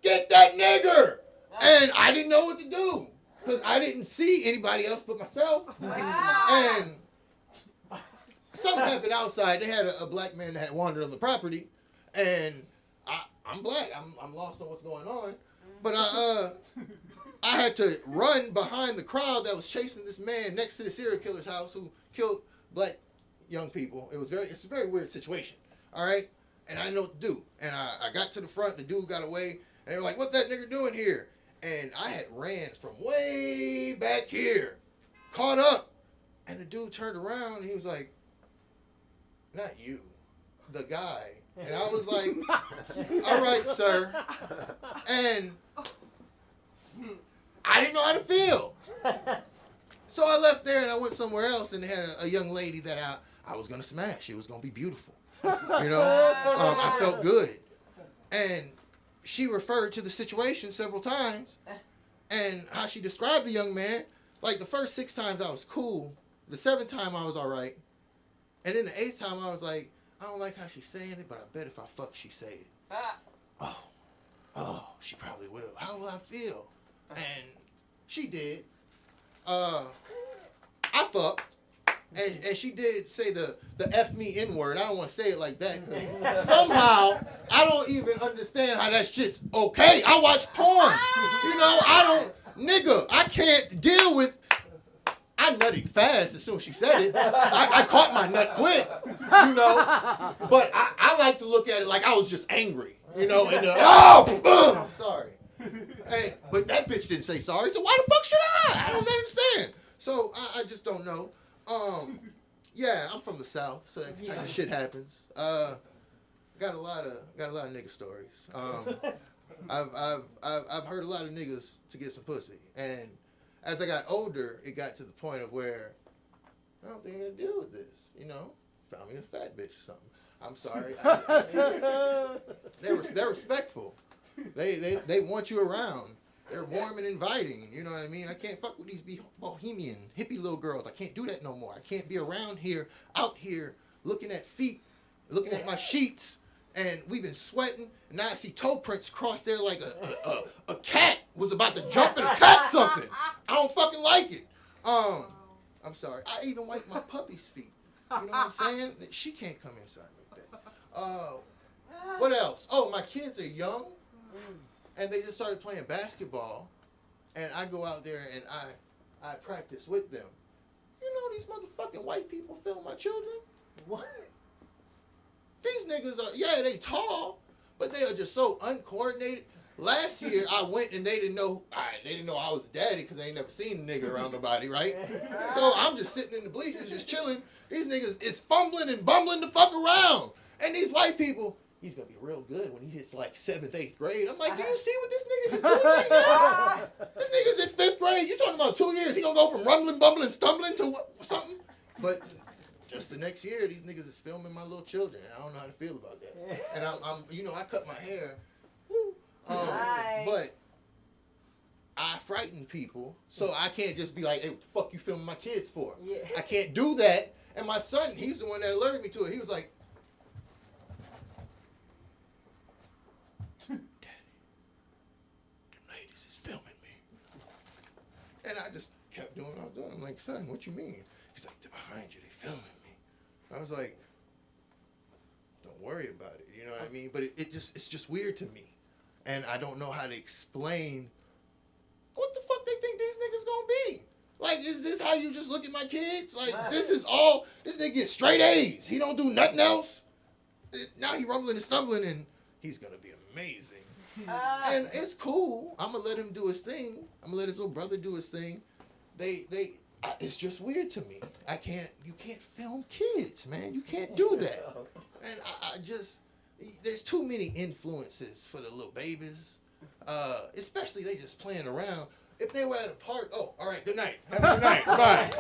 get that nigger! And I didn't know what to do. Because I didn't see anybody else but myself. And something happened outside. They had a black man that had wandered on the property. And I'm black. I'm lost on what's going on. But I had to run behind the crowd that was chasing this man next to the serial killer's house who killed black young people. It's a very weird situation. All right, and I didn't know what to do. And I got to the front. The dude got away, and they were like, "What that nigga doing here?" And I had ran from way back here, caught up, and the dude turned around and he was like, "Not you, the guy." And I was like, "All right, sir." And I didn't know how to feel. So I left there and I went somewhere else and they had a young lady that I was going to smash. It was going to be beautiful. You know, I felt good. And she referred to the situation several times and how she described the young man. Like the first 6 times I was cool. The 7th time I was all right. And then the 8th time I was like, I don't like how she's saying it, but I bet if I fuck, she say it. Oh, she probably will. How will I feel? And she did. I fucked. And she did say the F me N-word. I don't want to say it like that. 'Cause somehow, I don't even understand how that shit's okay. I watch porn. You know, I can't deal with... I nutted fast as soon as she said it. I caught my nut quick, you know. But I like to look at it like I was just angry, you know. And I'm sorry. But that bitch didn't say sorry, so why the fuck should I? I don't understand. So I just don't know. Yeah, I'm from the South, so that type of shit happens. Got a lot of nigga stories. I've heard a lot of niggas to get some pussy, and as I got older, it got to the point of where I don't think I'm gonna deal with this. You know, found me a fat bitch or something. I'm sorry. They're respectful. They want you around. They're warm and inviting. You know what I mean? I can't fuck with these bohemian hippie little girls. I can't do that no more. I can't be around here, out here, looking at feet, looking at my sheets, and we've been sweating. And now I see toe prints cross there like a cat was about to jump and attack something. I don't fucking like it. I'm sorry. I even wipe my puppy's feet. You know what I'm saying? She can't come inside like that. What else? Oh, my kids are young, and they just started playing basketball, and I go out there and I practice with them. You know these motherfucking white people film my children? What? These niggas are, yeah, they tall, but they are just so uncoordinated. Last year I went and they didn't know I was a daddy because they ain't never seen a nigga around nobody, right? So I'm just sitting in the bleachers, just chilling. These niggas is fumbling and bumbling the fuck around. And these white people, he's gonna be real good when he hits like 7th, 8th grade. I'm like, do you see what this nigga is doing right now? This nigga's in 5th grade. You're talking about 2 years. He gonna go from rumbling, bumbling, stumbling to something? But just the next year, these niggas is filming my little children. I don't know how to feel about that. And I'm you know, I cut my hair. But I frighten people, so I can't just be like, hey, what the fuck you filming my kids for? Yeah. I can't do that. And my son, he's the one that alerted me to it. He was like, Daddy, them ladies is filming me. And I just kept doing what I was doing. I'm like, son, what you mean? He's like, they're behind you, they filming me. I was like, don't worry about it, you know what I mean? But it's just weird to me. And I don't know how to explain what the fuck they think these niggas gonna be. Like, is this how you just look at my kids? Like, this nigga gets straight A's. He don't do nothing else. Now he rumbling and stumbling, and he's gonna be amazing. And it's cool. I'm gonna let him do his thing. I'm gonna let his little brother do his thing. It's just weird to me. You can't film kids, man. You can't do that. And I just... There's too many influences for the little babies, especially they just playing around. If they were at a park, oh, all right, good night. Have a good night. Bye.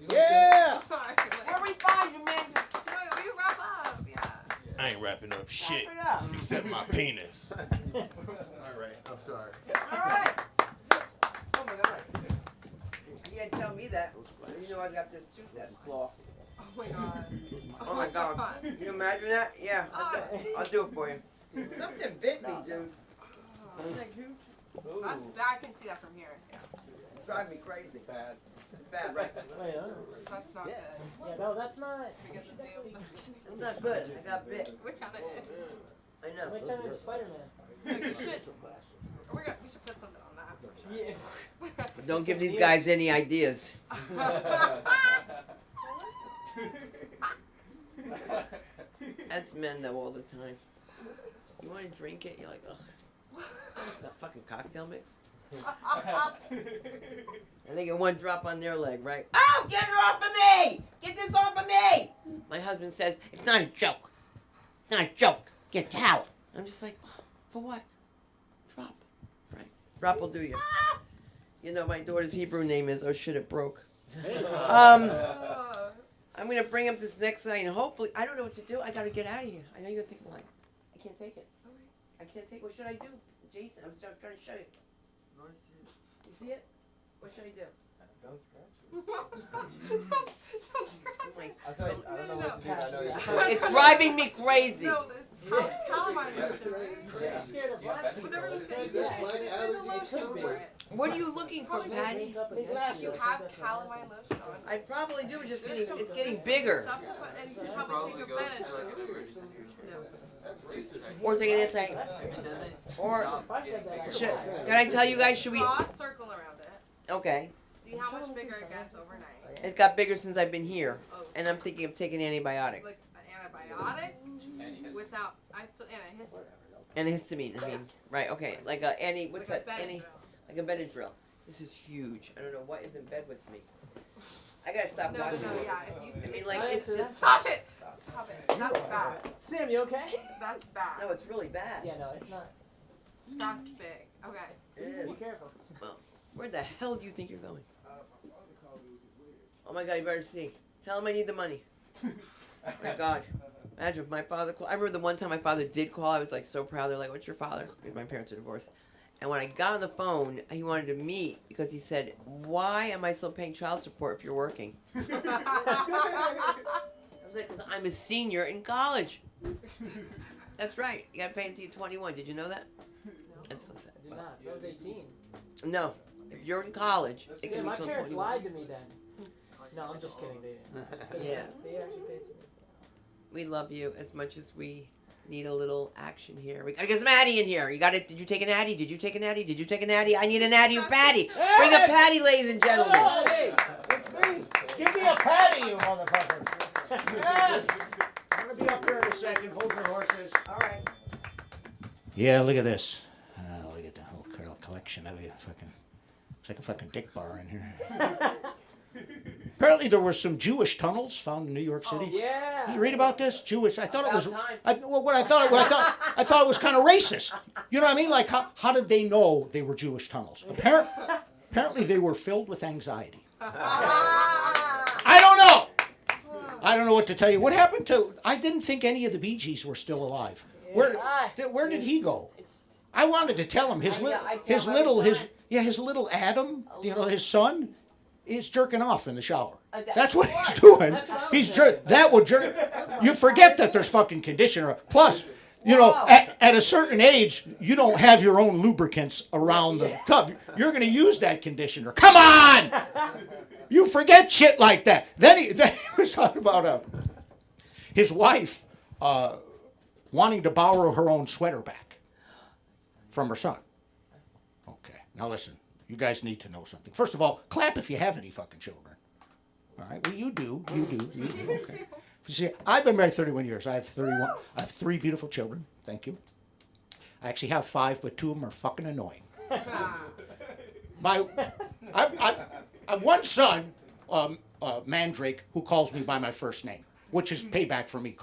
Yeah. Where we find you, man? We wrap up, yeah. I ain't wrapping up shit except my penis. All right, I'm sorry. All right. Oh my God. You didn't tell me that. You know I got this tooth that's claw. Oh my God. Oh my God. Can you imagine that? Yeah, I'll do it for you. Something bit me, dude. That's bad. I can see that from here. Yeah. It's driving me crazy. It's bad, right? That's not good. Yeah, no, that's not. We get the zoo. It's not good. I got bit. Look at it. I know. Which one is Spider-Man? No, you should. We should put something on that. Yeah. Don't give these guys any ideas. That's men though all the time. You want to drink it? You're like, ugh. That fucking cocktail mix. And they get one drop on their leg, right? Oh, get her off of me! Get this off of me! My husband says, it's not a joke. It's not a joke. Get a towel. I'm just like, oh, for what? Drop. Right. Drop will do you. You know, my daughter's Hebrew name is, oh shit, it broke. I'm going to bring up this next line, and hopefully, I don't know what to do. I got to get out of here. I know you're going to think, like, I can't take it. I can't take it. What should I do? Jason, I'm trying to show you. You see it? What should I do? Don't scratch it. Don't scratch Oh my it. I feel like I don't know what to do. I know you're It's driving me crazy. No, there's calamine lotion, right? Whenever you say There's that, black there's a allergy lotion could for be. it. What are you looking for, Patty? You have calamine lotion on. I probably do. It's just There's getting, some- it's getting there's bigger. stuff to put- and you can probably take a Benadryl. No. Or take an anti. Or should, can I tell you guys? Should we? Draw a circle around it. Okay. See how much bigger it gets overnight. It got bigger since I've been here, and I'm thinking of taking an antibiotic Like an antibiotic without I put antihistamine. and a histamine. I mean, right? Okay, like a what's Like a that? Like a Benadryl. This is huge. I don't know what is in bed with me. I gotta stop No, watching. yeah. If you I mean, like it's just. stop it. Stop it. That's bad. Sam, you okay? That's bad. No, it's really bad. Yeah, no, it's not. That's big. Okay. It is. careful. Where the hell do you think you're going? Oh my God, you better see. Tell him I need the money. My God. Imagine if my father called. I remember the one time my father did call, I was like so proud. They're like, what's your father? Because my parents are divorced. And when I got on the phone, he wanted to meet because he said, why am I still paying child support if you're working? I was like, because I'm a senior in college. That's right. You got to pay until you're 21. Did you know that? That's so sad. Did not. That was 18. No. If you're in college, it Yeah, can be my till parents 21. lied to me then. No, I'm just kidding. They didn't. Yeah. They actually paid to me. We love you as much as we need a little action here. We gotta get some Addy in here. You got it? Did you take an Addy? Did you take an Addy? Did you take an Addy? I need an Addy or Patty. Bring a Patty, ladies and gentlemen. Hey! It's me. Give me a patty, you motherfucker. Yes. I'm gonna be up here in a second. Hold your horses. All right. Yeah, look at this. Look at the whole collection of you. Fucking, it's like a fucking dick bar in here. Apparently, there were some Jewish tunnels found in New York City. Yeah! Did you read about this? Jewish. I thought it was. About time. I thought it was kind of racist. You know what I mean? Like, how did they know they were Jewish tunnels? Apparently, they were filled with anxiety. I don't know. I don't know what to tell you. What happened to? I didn't think any of the Bee Gees were still alive. Where did he go? I wanted to tell him his little Adam, you know, his son, is jerking off in the shower. That's what he's doing. He's that would jerk. You forget that there's fucking conditioner. Plus, you know, at a certain age, you don't have your own lubricants around the tub. You're going to use that conditioner. Come on! You forget shit like that. Then he was talking about his wife wanting to borrow her own sweater back from her son. Okay, now listen. You guys need to know something. First of all, clap if you have any fucking children. All right? Well, you do. Okay. You see, I've been married 31 years. I have 3 beautiful children. Thank you. I actually have 5, but 2 of them are fucking annoying. I have one son, Mandrake, who calls me by my first name, which is payback for me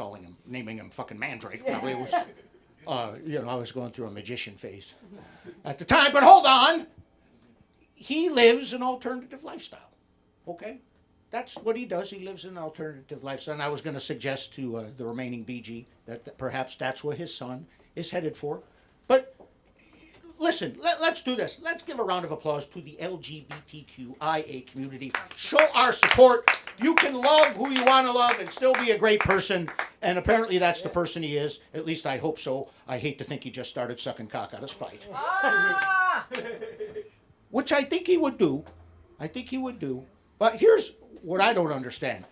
naming him fucking Mandrake. Probably it was, I was going through a magician phase at the time. But hold on. He lives an alternative lifestyle, okay? That's what he does. He lives an alternative lifestyle. And I was going to suggest to the remaining BG that perhaps that's what his son is headed for. But listen, let's do this. Let's give a round of applause to the LGBTQIA community. Show our support. You can love who you want to love and still be a great person. And apparently that's the person he is. At least I hope so. I hate to think he just started sucking cock out of spite. Which I think he would do. But here's what I don't understand.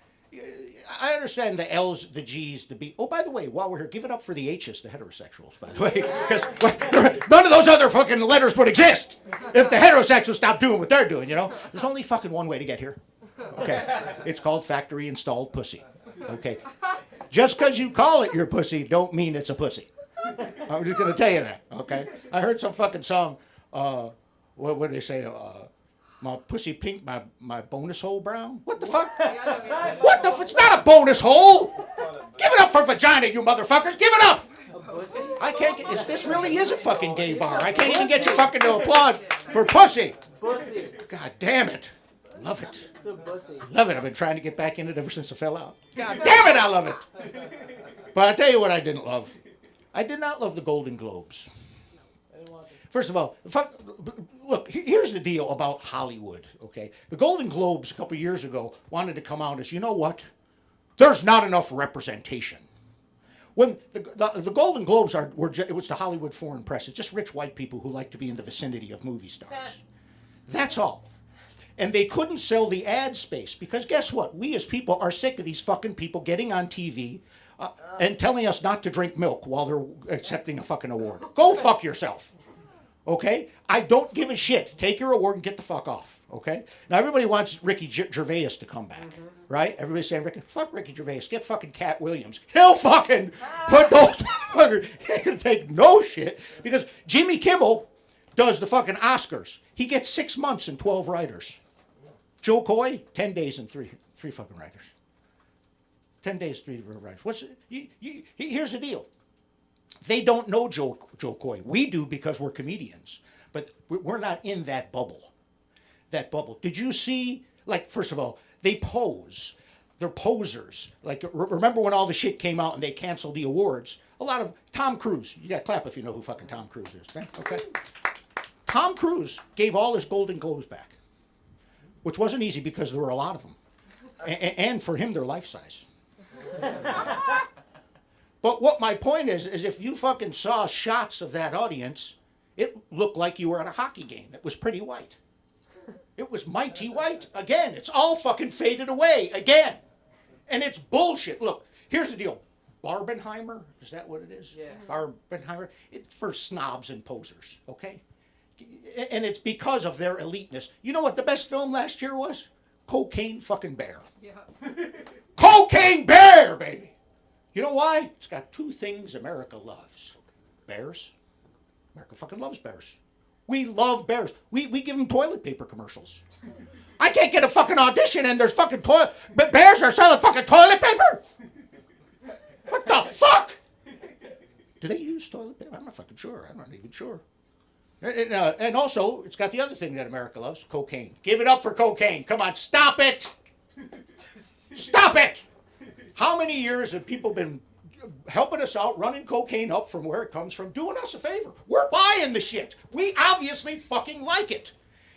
I understand the L's, the G's, the B. Oh, by the way, while we're here, give it up for the H's, the heterosexuals, by the way. Because none of those other fucking letters would exist if the heterosexuals stopped doing what they're doing, you know? There's only fucking one way to get here. Okay, it's called factory installed pussy. Okay, just because you call it your pussy don't mean it's a pussy. I'm just gonna tell you that. Okay, I heard some fucking song. What would they say? My pussy pink, my bonus hole brown. What the fuck? What the? It's not a bonus hole. Give it up for vagina, you motherfuckers. Give it up. I can't get. This really is a fucking gay bar. I can't even get you fucking to applaud for pussy. Pussy. God damn it. Love it. It's a pussy. Love it. I've been trying to get back in it ever since I fell out. God damn it, I love it. But I'll tell you what I didn't love. I did not love the Golden Globes. First of all, look, here's the deal about Hollywood, okay? The Golden Globes a couple years ago wanted to come out as, you know what? There's not enough representation. When the Golden Globes it was the Hollywood foreign press. It's just rich white people who like to be in the vicinity of movie stars. That's all. And they couldn't sell the ad space because guess what? We as people are sick of these fucking people getting on TV and telling us not to drink milk while they're accepting a fucking award. Go fuck yourself. Okay? I don't give a shit. Take your award and get the fuck off. Okay? Now everybody wants Ricky Gervais to come back. Right? Everybody's saying, fuck Ricky Gervais. Get fucking Cat Williams. He'll fucking put those motherfuckers. He can take no shit because Jimmy Kimmel does the fucking Oscars. He gets 6 months and 12 writers. Joe Coy, 10 days and three fucking writers. 10 days, 3 writers. Here's the deal. They don't know Joe Coy. We do because we're comedians. But we're not in that bubble. That bubble. Did you see, like, first of all, they pose. They're posers. Like, remember when all the shit came out and they canceled the awards? A lot of Tom Cruise. You got to clap if you know who fucking Tom Cruise is, right? Okay. Tom Cruise gave all his Golden Globes back, which wasn't easy because there were a lot of them. And for him, they're life size. But what my point is if you fucking saw shots of that audience, it looked like you were at a hockey game. It was pretty white. It was mighty white. Again, it's all fucking faded away again. And it's bullshit. Look, here's the deal. Barbenheimer, is that what it is? Yeah. Barbenheimer, it's for snobs and posers, okay? And it's because of their eliteness. You know what the best film last year was? Cocaine fucking Bear. Yeah. Cocaine Bear, baby. You know why? It's got 2 things America loves. Bears. America fucking loves bears. We love bears. We give them toilet paper commercials. I can't get a fucking audition and there's fucking bears are selling fucking toilet paper? What the fuck? Do they use toilet paper? I'm not fucking sure. I'm not even sure. And also, it's got the other thing that America loves, cocaine. Give it up for cocaine. Come on, stop it. Stop it. How many years have people been helping us out, running cocaine up from where it comes from, doing us a favor? We're buying the shit. We obviously fucking like it.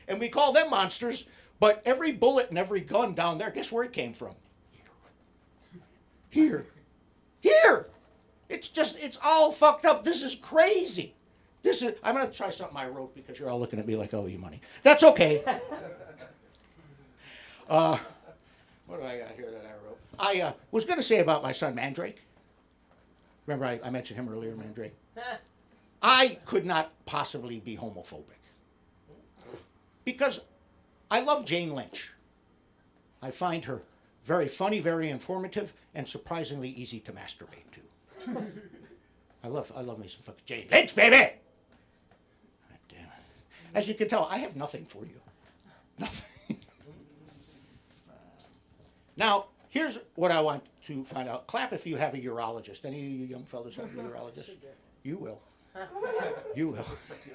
And we call them monsters, but every bullet and every gun down there, guess where it came from? Here. Here. It's all fucked up. This is crazy. I'm going to try something I wrote because you're all looking at me like I owe you money. That's okay. What do I got here that I wrote? I was going to say about my son Mandrake. Remember I mentioned him earlier, Mandrake? I could not possibly be homophobic. Because I love Jane Lynch. I find her very funny, very informative, and surprisingly easy to masturbate to. I love me some fucking Jane Lynch, baby! God damn it. As you can tell, I have nothing for you. Nothing. Now, here's what I want to find out. Clap if you have a urologist. Any of you young fellas have a urologist? You will. You will.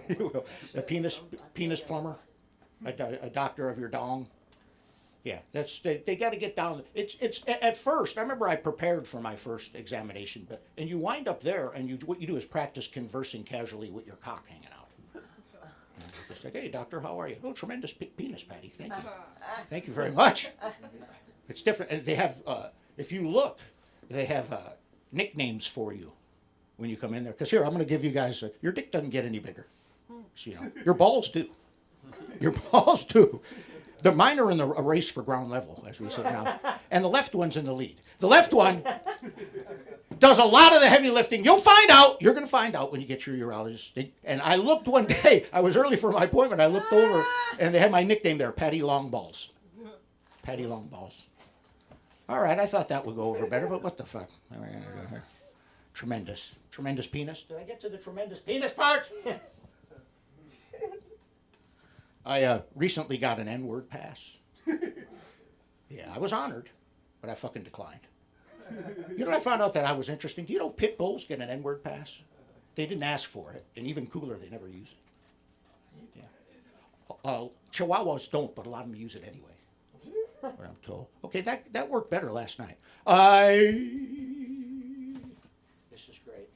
You will. A penis plumber? A doctor of your dong? Yeah, they got to get down. It's at first. I remember I prepared for my first examination, and you wind up there, and what you do is practice conversing casually with your cock hanging out. And just like, hey, doctor, how are you? Oh, tremendous penis, Patty. Thank you. Thank you very much. It's different, and they have. If you look, they have nicknames for you when you come in there. Because here, I'm going to give you guys. Your dick doesn't get any bigger. So, your balls do. Your balls do. Mine are in the race for ground level, as we say now. And the left one's in the lead. The left one does a lot of the heavy lifting. You'll find out. You're going to find out when you get your urologist. And I looked one day. I was early for my appointment. I looked over, and they had my nickname there, Patty Longballs. Patty Longballs. All right, I thought that would go over better, but what the fuck? Tremendous. Tremendous penis. Did I get to the tremendous penis part? I recently got an N-word pass. Yeah, I was honored, but I fucking declined. You know, I found out that I was interesting. Do you know pit bulls get an N-word pass? They didn't ask for it, and even cooler, they never use it. Yeah. Chihuahuas don't, but a lot of them use it anyway. What I'm told. Okay, that worked better last night. This is great.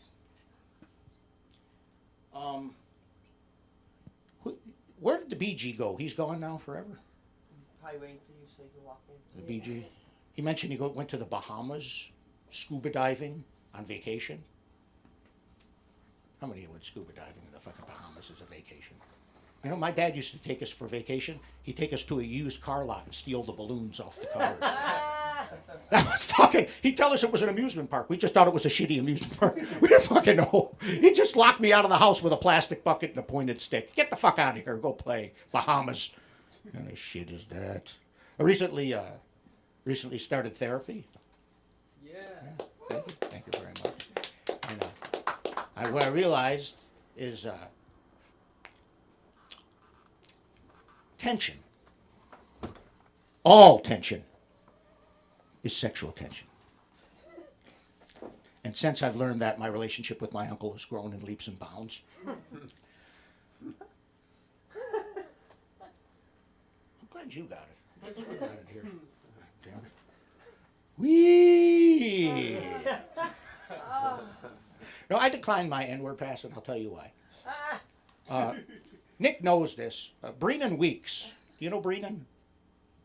Where did the BG go? He's gone now forever. Probably waiting for you so you can walk in. The BG. He mentioned he went to the Bahamas, scuba diving on vacation. How many of you went scuba diving in the fucking Bahamas as a vacation? You know, my dad used to take us for vacation. He'd take us to a used car lot and steal the balloons off the cars. That was fucking, he'd tell us it was an amusement park. We just thought it was a shitty amusement park. We didn't fucking know. He just locked me out of the house with a plastic bucket and a pointed stick. Get the fuck out of here. Go play Bahamas. What kind of shit is that? I recently started therapy. Yeah. Thank you very much. And what I realized is tension. All tension is sexual tension. And since I've learned that, my relationship with my uncle has grown in leaps and bounds. I'm glad you got it. I'm glad you got it here. Damn it. Whee! No, I declined my N-word pass, and I'll tell you why. Nick knows this. Brennan Weeks. Do you know Brennan?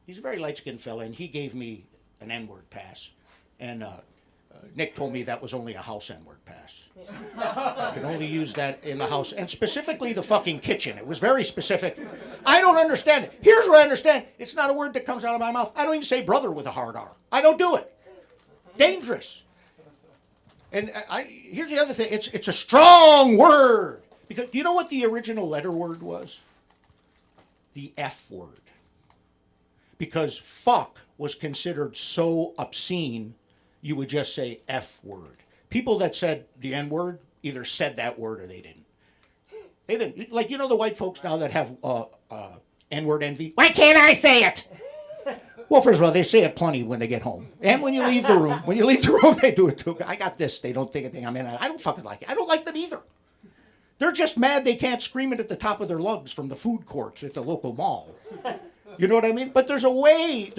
He's a very light-skinned fella, and he gave me an N-word pass. And Nick told me that was only a house N-word pass. I can only use that in the house, and specifically the fucking kitchen. It was very specific. I don't understand it. Here's what I understand. It's not a word that comes out of my mouth. I don't even say brother with a hard R. I don't do it. Dangerous. And here's the other thing. It's a strong word. Because do you know what the original letter word was? The F word. Because fuck was considered so obscene, you would just say F word. People that said the N word either said that word or they didn't. They didn't. Like, you know the white folks now that have N word envy? Why can't I say it? Well, first of all, they say it plenty when they get home. And when you leave the room. When you leave the room, they do it too. I got this. They don't think a thing. I mean, I don't fucking like it. I don't like them either. They're just mad they can't scream it at the top of their lungs from the food courts at the local mall. You know what I mean? But there's a way you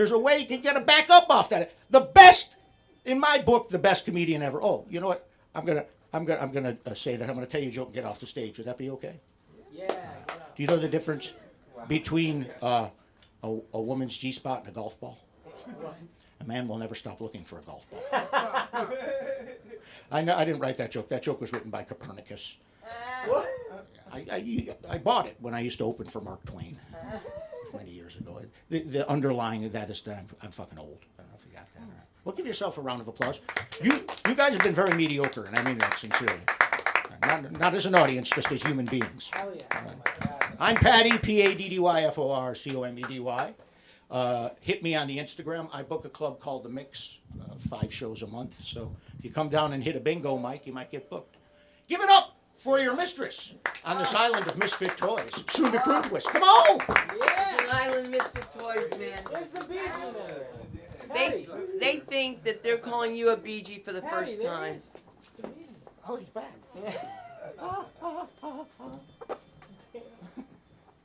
can get a back up off that. The best, in my book, the best comedian ever. Oh, you know what? I'm gonna say that. I'm gonna tell you a joke and get off the stage. Would that be okay? Yeah. Do you know the difference between a woman's G-spot and a golf ball? A man will never stop looking for a golf ball. I didn't write that joke. That joke was written by Copernicus. I bought it when I used to open for Mark Twain. Many years ago. The underlying of that is that I'm fucking old. I don't know if you got that. Well, give yourself a round of applause. You guys have been very mediocre, and I mean that sincerely. Not as an audience, just as human beings. Hell yeah. I'm Paddy, PADDYFORCOMEDY. Hit me on the Instagram. I book a club called The Mix, 5 shows a month. So if you come down and hit a bingo, Mike, you might get booked. Give it up for your mistress on this island of misfit toys. Sunda Kronquist. Come on! Yeah. An island misfit toys, man. There's the BG They think that they're calling you a BG for the first time. Oh, he's back.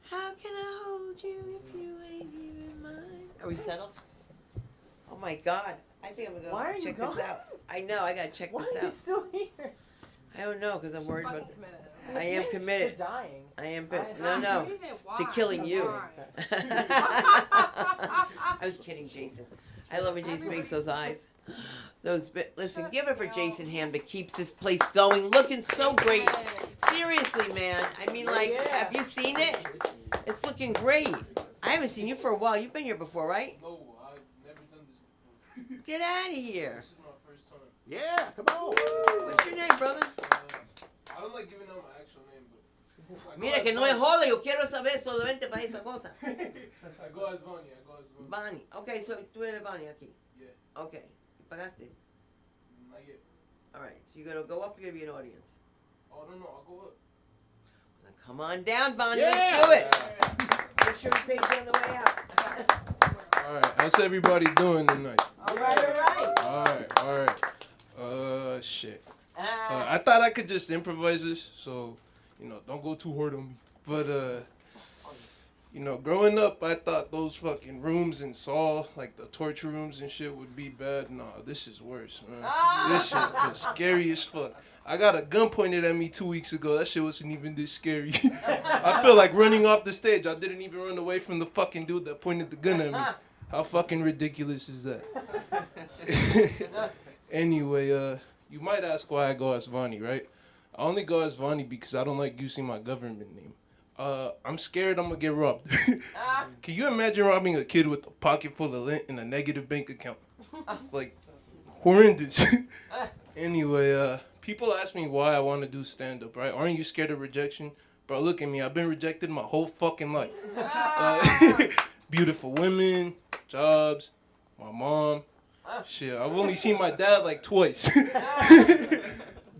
How can I hold you if you ain't even mine? Are we settled? Oh my God. I think I'm going to check this out. I know, I got to check this out. Why are you still here? I don't know, because I'm worried about Committed. I am committed. To dying. I am, no, to killing you. Why? I was kidding, Jason. I love when Jason makes those eyes. Listen, give it for Jason Ham that keeps this place going, looking so great. Seriously, man. I mean, like, have you seen it? It's looking great. I haven't seen you for a while. You've been here before, right? No, I've never done this before. Get out of here. This is my first time. Yeah, come on. What's your name, brother? I don't like giving out my actual name, but Mira que no es joda, yo quiero saber solamente para esa cosa. I go as Vani. Vani. Okay, so tú eres Vani aquí. Yeah. Okay. ¿Pagaste? Not yet. Alright, so you're gonna go up, you're gonna be an audience. Oh, no, I'll go up. Now come on down, Vani, let's do it. Make sure we pay you on the way out. Alright, how's everybody doing tonight? Alright. Alright. Shit. I thought I could just improvise this, so, don't go too hard on me. But, growing up, I thought those fucking rooms in Saw, like the torture rooms and shit, would be bad. Nah, this is worse, man. This shit was scary as fuck. I got a gun pointed at me 2 weeks ago. That shit wasn't even this scary. I feel like running off the stage. I didn't even run away from the fucking dude that pointed the gun at me. How fucking ridiculous is that? Anyway, you might ask why I go as Vani, right? I only go as Vani because I don't like using my government name. I'm scared I'm gonna get robbed. Can you imagine robbing a kid with a pocket full of lint and a negative bank account? Like, horrendous. Anyway, people ask me why I want to do stand-up, right? Aren't you scared of rejection? Bro, look at me. I've been rejected my whole fucking life. Beautiful women, jobs, my mom. Shit, I've only seen my dad like twice.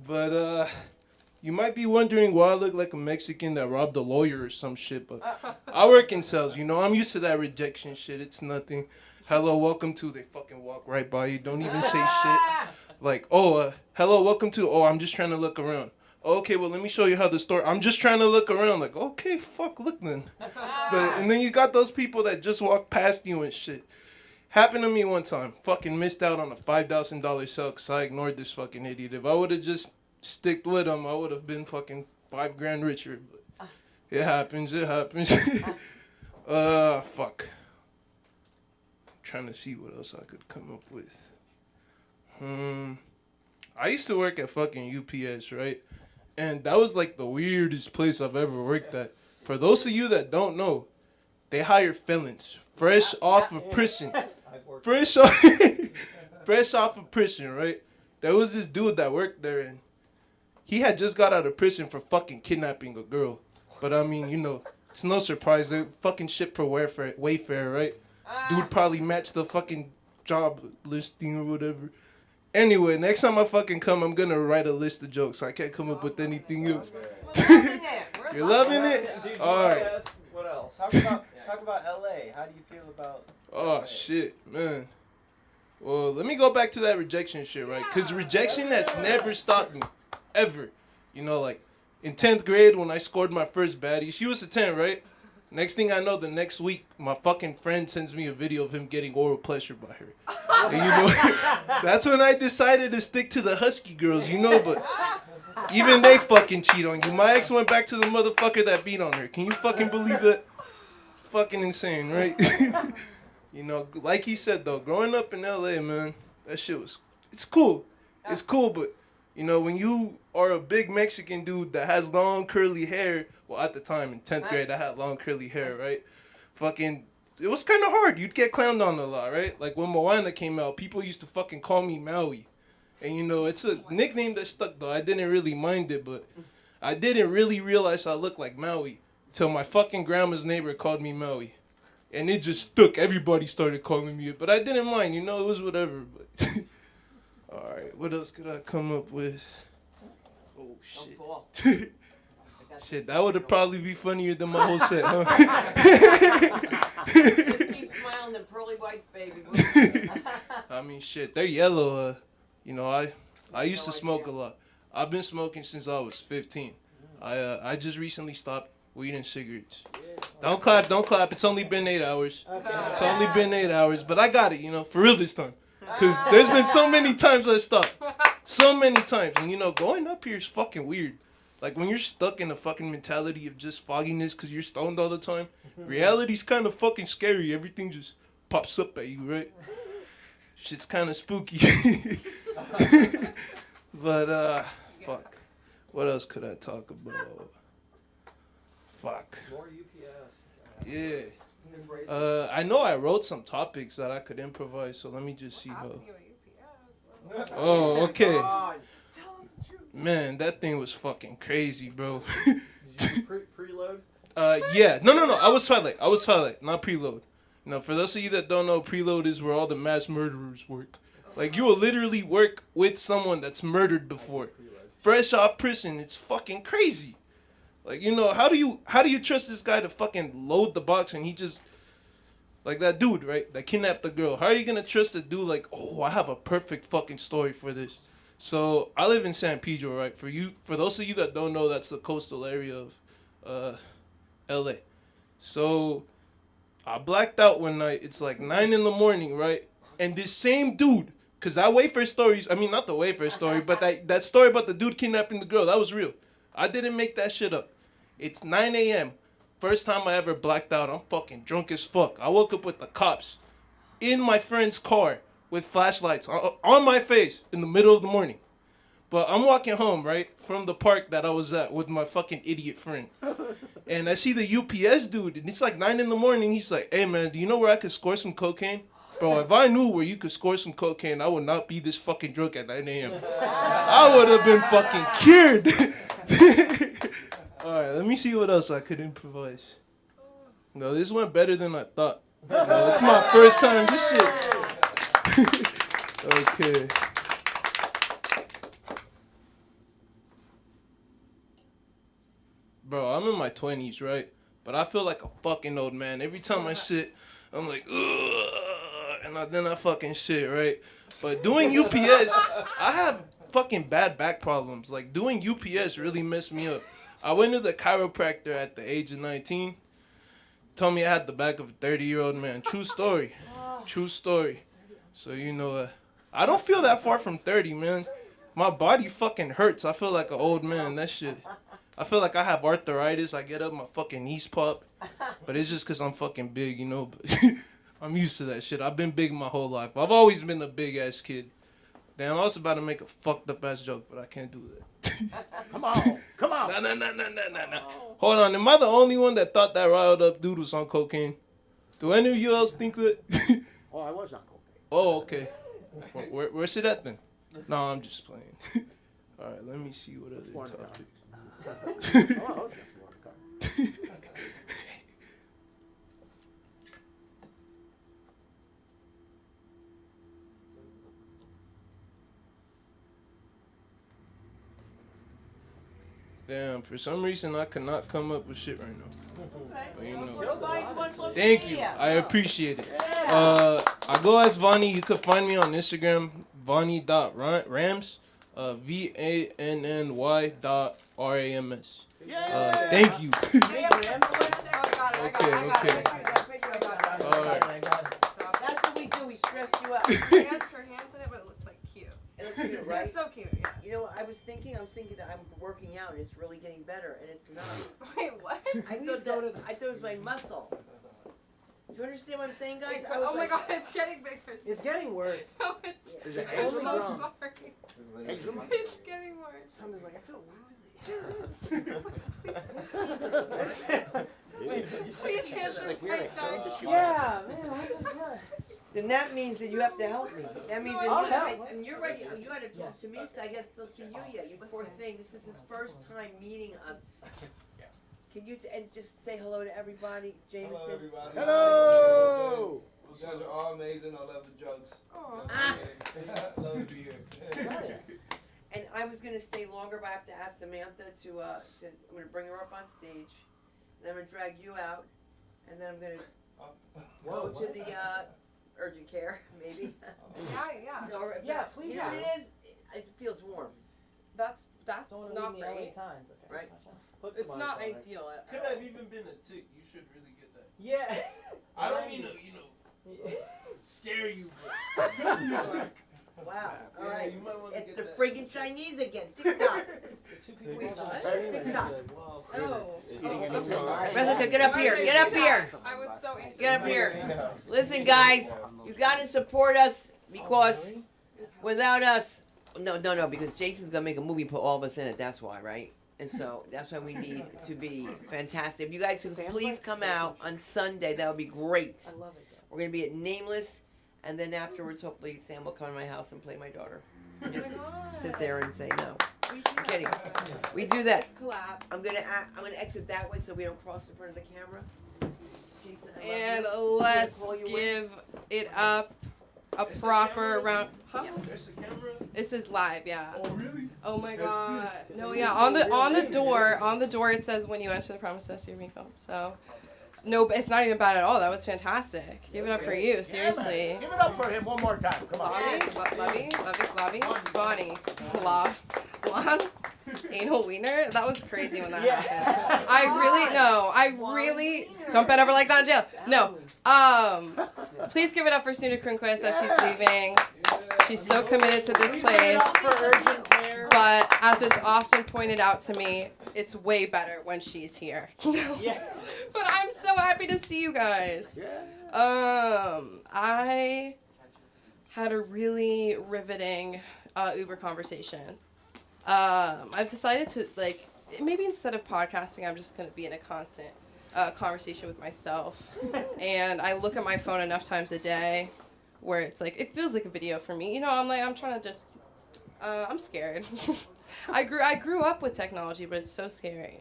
But, you might be wondering why I look like a Mexican that robbed a lawyer or some shit, but I work in sales, I'm used to that rejection shit. It's nothing. Hello, welcome to, they fucking walk right by you. Don't even say shit. Like, hello, welcome to, I'm just trying to look around. Okay, well, let me show you how the store, I'm just trying to look around. Like, okay, fuck, look then. And then you got those people that just walk past you and shit. Happened to me one time. Fucking missed out on a $5,000 sale because I ignored this fucking idiot. If I would have just sticked with him, I would have been fucking $5,000 richer. But it happens. Fuck. I'm trying to see what else I could come up with. I used to work at fucking UPS, right? And that was like the weirdest place I've ever worked at. For those of you that don't know, they hire felons fresh off of prison. Fresh off of prison, right? There was this dude that worked there, and he had just got out of prison for fucking kidnapping a girl. But I mean, it's no surprise. They fucking ship for Wayfair, right? Dude probably matched the fucking job listing or whatever. Anyway, next time I fucking come, I'm gonna write a list of jokes. I can't come up with anything else. You're loving it? Dude, Alright. What else? Talk about LA. How do you feel about Oh, shit, man. Well, let me go back to that rejection shit, right? Because rejection has never stopped me. Ever. Like, in 10th grade when I scored my first baddie, she was a 10, right? Next thing I know, the next week, my fucking friend sends me a video of him getting oral pleasure by her. And that's when I decided to stick to the husky girls, but even they fucking cheat on you. My ex went back to the motherfucker that beat on her. Can you fucking believe that? Fucking insane, right? Like he said, though, growing up in LA, man, that shit it's cool. It's cool, but, when you are a big Mexican dude that has long curly hair, well, at the time, in 10th grade, I had long curly hair, right? Fucking, it was kind of hard. You'd get clowned on a lot, right? Like, when Moana came out, people used to fucking call me Maui. And, it's a nickname that stuck, though. I didn't really mind it, but I didn't really realize I looked like Maui till my fucking grandma's neighbor called me Maui. And it just stuck. Everybody started calling me it. But I didn't mind, it was whatever. But alright, what else could I come up with? Oh, shit. Shit, that would have probably be funnier than my whole set, huh? Keep smiling, them pearly whites, baby. I mean, shit, they're yellow. I used to smoke a lot. I've been smoking since I was 15. I just recently stopped weed and cigarettes. Don't clap. It's only been 8 hours. It's only been 8 hours, but I got it, for real this time. Because there's been so many times I stopped. So many times. And, going up here is fucking weird. Like, when you're stuck in a fucking mentality of just fogginess because you're stoned all the time, reality's kind of fucking scary. Everything just pops up at you, right? Shit's kind of spooky. But, fuck. What else could I talk about? Fuck. more UPS? Yeah. I know I wrote some topics that I could improvise, so let me just see how. Oh, okay. Man, that thing was fucking crazy, bro. Did Preload? Yeah. No. I was Twilight. Not Preload. Now, for those of you that don't know, Preload is where all the mass murderers work. Like, you will literally work with someone that's murdered before. Fresh off prison. It's fucking crazy. Like, you know, how do you trust this guy to fucking load the box and he just... Like that dude, right? That kidnapped the girl. How are you gonna trust a dude like, oh, I have a perfect fucking story for this? So, I live in San Pedro, right? For those of you that don't know, that's the coastal area of LA. So, I blacked out one night. It's like 9 in the morning, right? And this same dude, because that Wayfair stories, I mean, not the Wayfair story, but that story about the dude kidnapping the girl, that was real. I didn't make that shit up. It's 9 a.m. First time I ever blacked out. I'm fucking drunk as fuck. I woke up with the cops in my friend's car with flashlights on my face in the middle of the morning. But I'm walking home, right, from the park that I was at with my fucking idiot friend. And I see the UPS dude, and it's like 9 in the morning. He's like, hey, man, do you know where I could score some cocaine? Bro, if I knew where you could score some cocaine, I would not be this fucking drunk at 9 a.m. I would have been fucking cured. Alright, let me see what else I could improvise. No, this went better than I thought. No, it's my first time. This shit. Okay. Bro, I'm in my 20s, right? But I feel like a fucking old man. Every time I shit, I'm like, ugh, and then I fucking shit, right? But doing UPS, I have fucking bad back problems. Like, doing UPS really messed me up. I went to the chiropractor at the age of 19. Told me I had the back of a 30-year-old man. True story. True story. So, you know, I don't feel that far from 30, man. My body fucking hurts. I feel like an old man. That shit. I feel like I have arthritis. I get up, my fucking knees pop. But it's just because I'm fucking big, you know. But I'm used to that shit. I've been big my whole life. I've always been a big-ass kid. Damn, I was about to make a fucked-up-ass joke, but I can't do that. Come on. No. Hold on, am I the only one that thought that riled up dude was on cocaine? Do any of you else think that? Oh, I was on cocaine. Oh, okay. Where's it at then? No, I'm just playing. All right, let me see what other topics. Damn, for some reason I cannot come up with shit right now. But, you know. Thank you. I appreciate it. I go as Vonnie. You could find me on Instagram, Vonnie.Rams. VANNY.RAMS. Thank you. Okay. Alright. That's what we do. We stress you out. Her hands in it, but it looks like cute. It looks cute, right? It's so cute, yeah. You know, I was thinking that I'm working out and it's really getting better, and it's not. Wait, what? I thought it was my muscle. Do you understand what I'm saying, guys? I was Oh my god, it's getting bigger. It's getting worse. No, it's It's I'm only so grown. sorry. It's getting worse. Somebody's like, I feel Please hands are right side. yeah, man, what the fuck? Then that means that you have to help me. That means No, that I'll you, help. and you're ready. You got to talk to me, so I guess still see you yet. You poor thing. This is his first time meeting us. Can you and just say hello to everybody, Jameson? Hello, everybody. Hello. You guys are all amazing. I love the jokes. Ah. I love to be here. And I was gonna stay longer, but I have to ask Samantha to. I'm gonna bring her up on stage. Then I'm gonna drag you out, and then I'm gonna go to the urgent care, maybe. Yeah. Or if Yeah, it- please You know do. what it is? It feels warm. That's Don't not leave me LA great. Times. Okay, Right. Put It's some not ice on it. ideal at Could all. have even been a tick. You should really get that. Yeah. I don't mean to, scare you, but Wow. All Yeah, right. you might wanna It's get the that. friggin' Chinese again. TikTok. Wait, what? TikTok. Oh. I'm so sorry. Jessica, get up here. Get up here. I was so into Get up here. Listen, guys, you gotta support us because without us, no, because Jason's gonna make a movie, put all of us in it. That's why, right? And so that's why we need to be fantastic. If you guys could please come out on Sunday, that would be great. I love it. We're gonna be at Nameless, and then afterwards, hopefully, Sam will come to my house and play my daughter. And just sit there and say no. I'm kidding. We do that. Collab. I'm gonna exit that way so we don't cross in front of the camera. Jason, I love And you. let's Call you give it up a proper round. Huh? There's the camera. This is live, yeah. Oh really? Oh my That's god. it. No, yeah. On the door it says when you enter the premises you're being filmed. So no, it's not even bad at all. That was fantastic. Give it up for you, seriously. Give it up for him one more time. Come on. Lovey, Bonnie, Love, Anal Wiener. That was crazy when that happened. I really don't bend over like that in jail. No. Please give it up for Snooda Kronquist as she's leaving. She's so committed to this place. But as it's often pointed out to me, it's way better when she's here. But I'm so happy to see you guys. I had a really riveting Uber conversation. I've decided to, like, maybe instead of podcasting, I'm just going to be in a constant conversation with myself. And I look at my phone enough times a day where it's like, it feels like a video for me. You know, I'm trying to just, I'm scared. I grew up with technology, but it's so scary.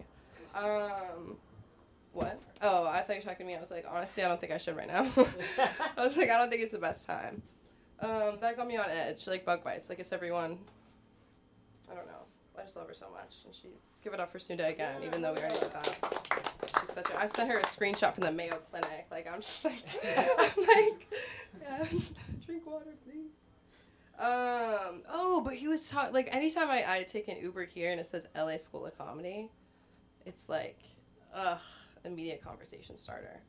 What? Oh, I thought you were talking to me. I was like, honestly, I don't think I should right now. I was like, I don't think it's the best time. That got me on edge, like bug bites. Like, it's everyone. I don't know. I just love her so much, and she give it up for Snooda again, even though we already did that. She's such a. I sent her a screenshot from the Mayo Clinic. Like, I'm just like, yeah, drink water, please. Oh, but he was like, anytime I take an Uber here and it says LA School of Comedy, it's like, immediate conversation starter,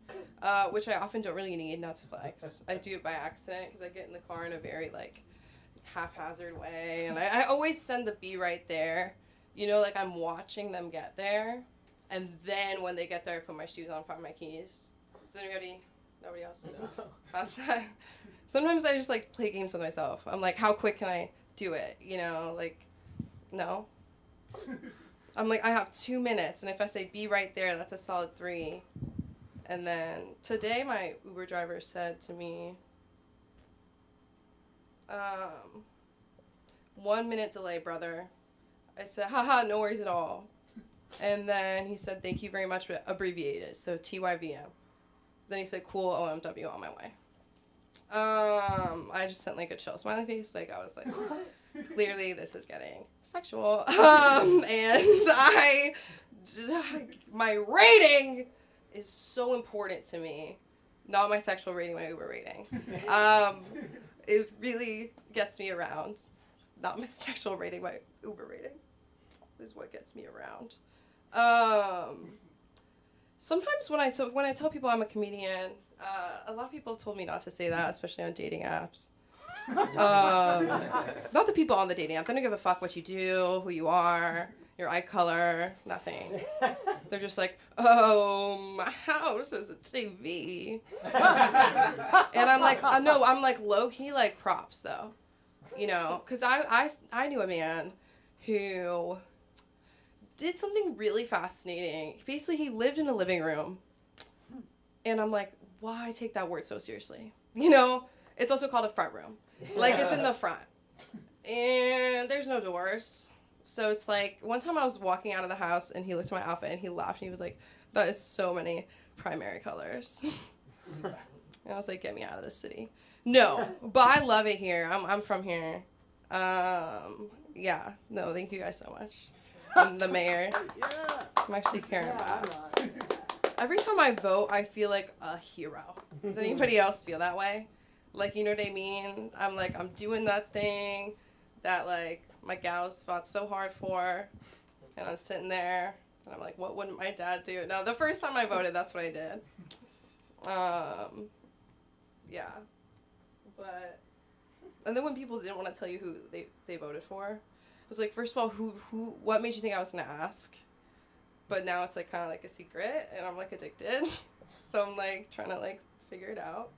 which I often don't really need, not to flex. I do it by accident because I get in the car in a very, like, haphazard way, and I always send the be right there. You know, like, I'm watching them get there, and then when they get there, I put my shoes on, find my keys. Is anybody, nobody else? How's that? Sometimes I just, like, play games with myself. I'm like, how quick can I do it? You know, like, no. I'm like, I have 2 minutes, and if I say be right there, that's a solid 3. And then today my Uber driver said to me, 1 minute delay, brother. I said, haha, no worries at all. And then he said, thank you very much, but abbreviated, so TYVM. Then he said, cool, OMW on my way. I just sent, like, a chill smiley face. Like, I was like, clearly this is getting sexual. And my rating is so important to me. Not my sexual rating, my Uber rating. It really gets me around. Not my sexual rating, my Uber rating is what gets me around. Sometimes when I tell people I'm a comedian, a lot of people have told me not to say that, especially on dating apps. Not the people on the dating app. They don't give a fuck what you do, who you are, your eye color, nothing. They're just like, oh, my house is a TV. And I'm like, no, I'm like low-key like props though. You know, because I knew a man who did something really fascinating. Basically, he lived in a living room. And I'm like, why take that word so seriously? You know, it's also called a front room. Like, it's in the front. And there's no doors. So it's like, one time I was walking out of the house and he looked at my outfit and he laughed and he was like, that is so many primary colors. And I was like, get me out of this city. No, but I love it here. I'm from here. Yeah, no, thank you guys so much. I'm the mayor. I'm actually Karen Bass. Every time I vote, I feel like a hero. Does anybody else feel that way? Like, you know what I mean? I'm like, I'm doing that thing that, like, my gals fought so hard for. And I'm sitting there, and I'm like, what wouldn't my dad do? No, the first time I voted, that's what I did. Yeah. But, and then when people didn't want to tell you who they voted for, it was like, first of all, what made you think I was going to ask? But now it's, like, kind of like a secret, and I'm, like, addicted. So I'm, like, trying to, like, figure it out.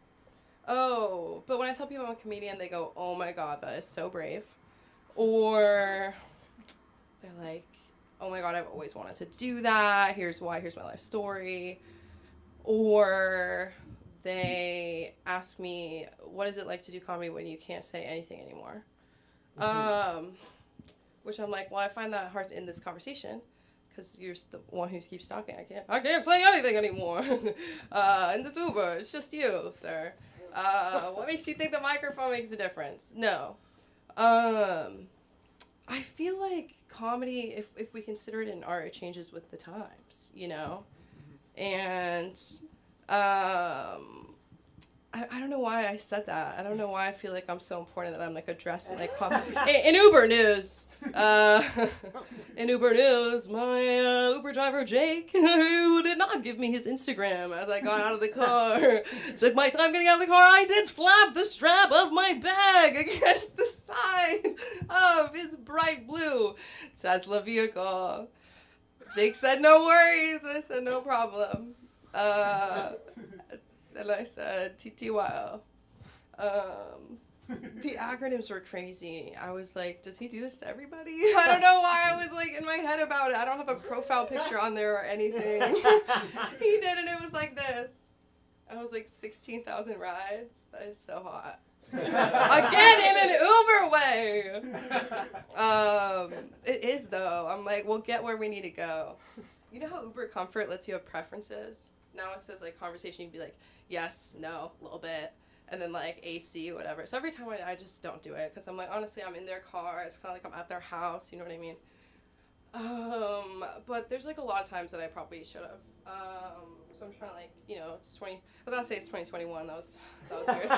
Oh, but when I tell people I'm a comedian, they go, oh my god, that is so brave. Or they're like, oh my god, I've always wanted to do that. Here's why, here's my life story. Or they ask me, what is it like to do comedy when you can't say anything anymore? which I'm like, well, I find that hard in this conversation because you're the one who keeps talking. I can't say anything anymore. In this Uber, it's just you, sir. What makes you think the microphone makes a difference? No. I feel like comedy, if we consider it an art, it changes with the times, you know? And I don't know why I said that. I don't know why I feel like I'm so important that I'm like addressing like in Uber news. In Uber news, my Uber driver Jake, who did not give me his Instagram as I got out of the car, took my time getting out of the car. I did slap the strap of my bag against the side of his bright blue Tesla vehicle. Jake said no worries. I said no problem. And I said TTYL. The acronyms were crazy. I was like, does he do this to everybody? I don't know why I was like in my head about it. I don't have a profile picture on there or anything. He did, and it was like this. I was like 16,000 rides. That is so hot. Again, in an Uber way. It is though. I'm like, we'll get where we need to go. You know how Uber Comfort lets you have preferences? Now it says like conversation, you'd be like, yes, no, a little bit. And then like AC, whatever. So every time I just don't do it because I'm like, honestly, I'm in their car. It's kind of like I'm at their house. You know what I mean? But there's like a lot of times that I probably should have. So I'm trying to like, you know, it's 20. I was gonna say it's 2021. That was weird.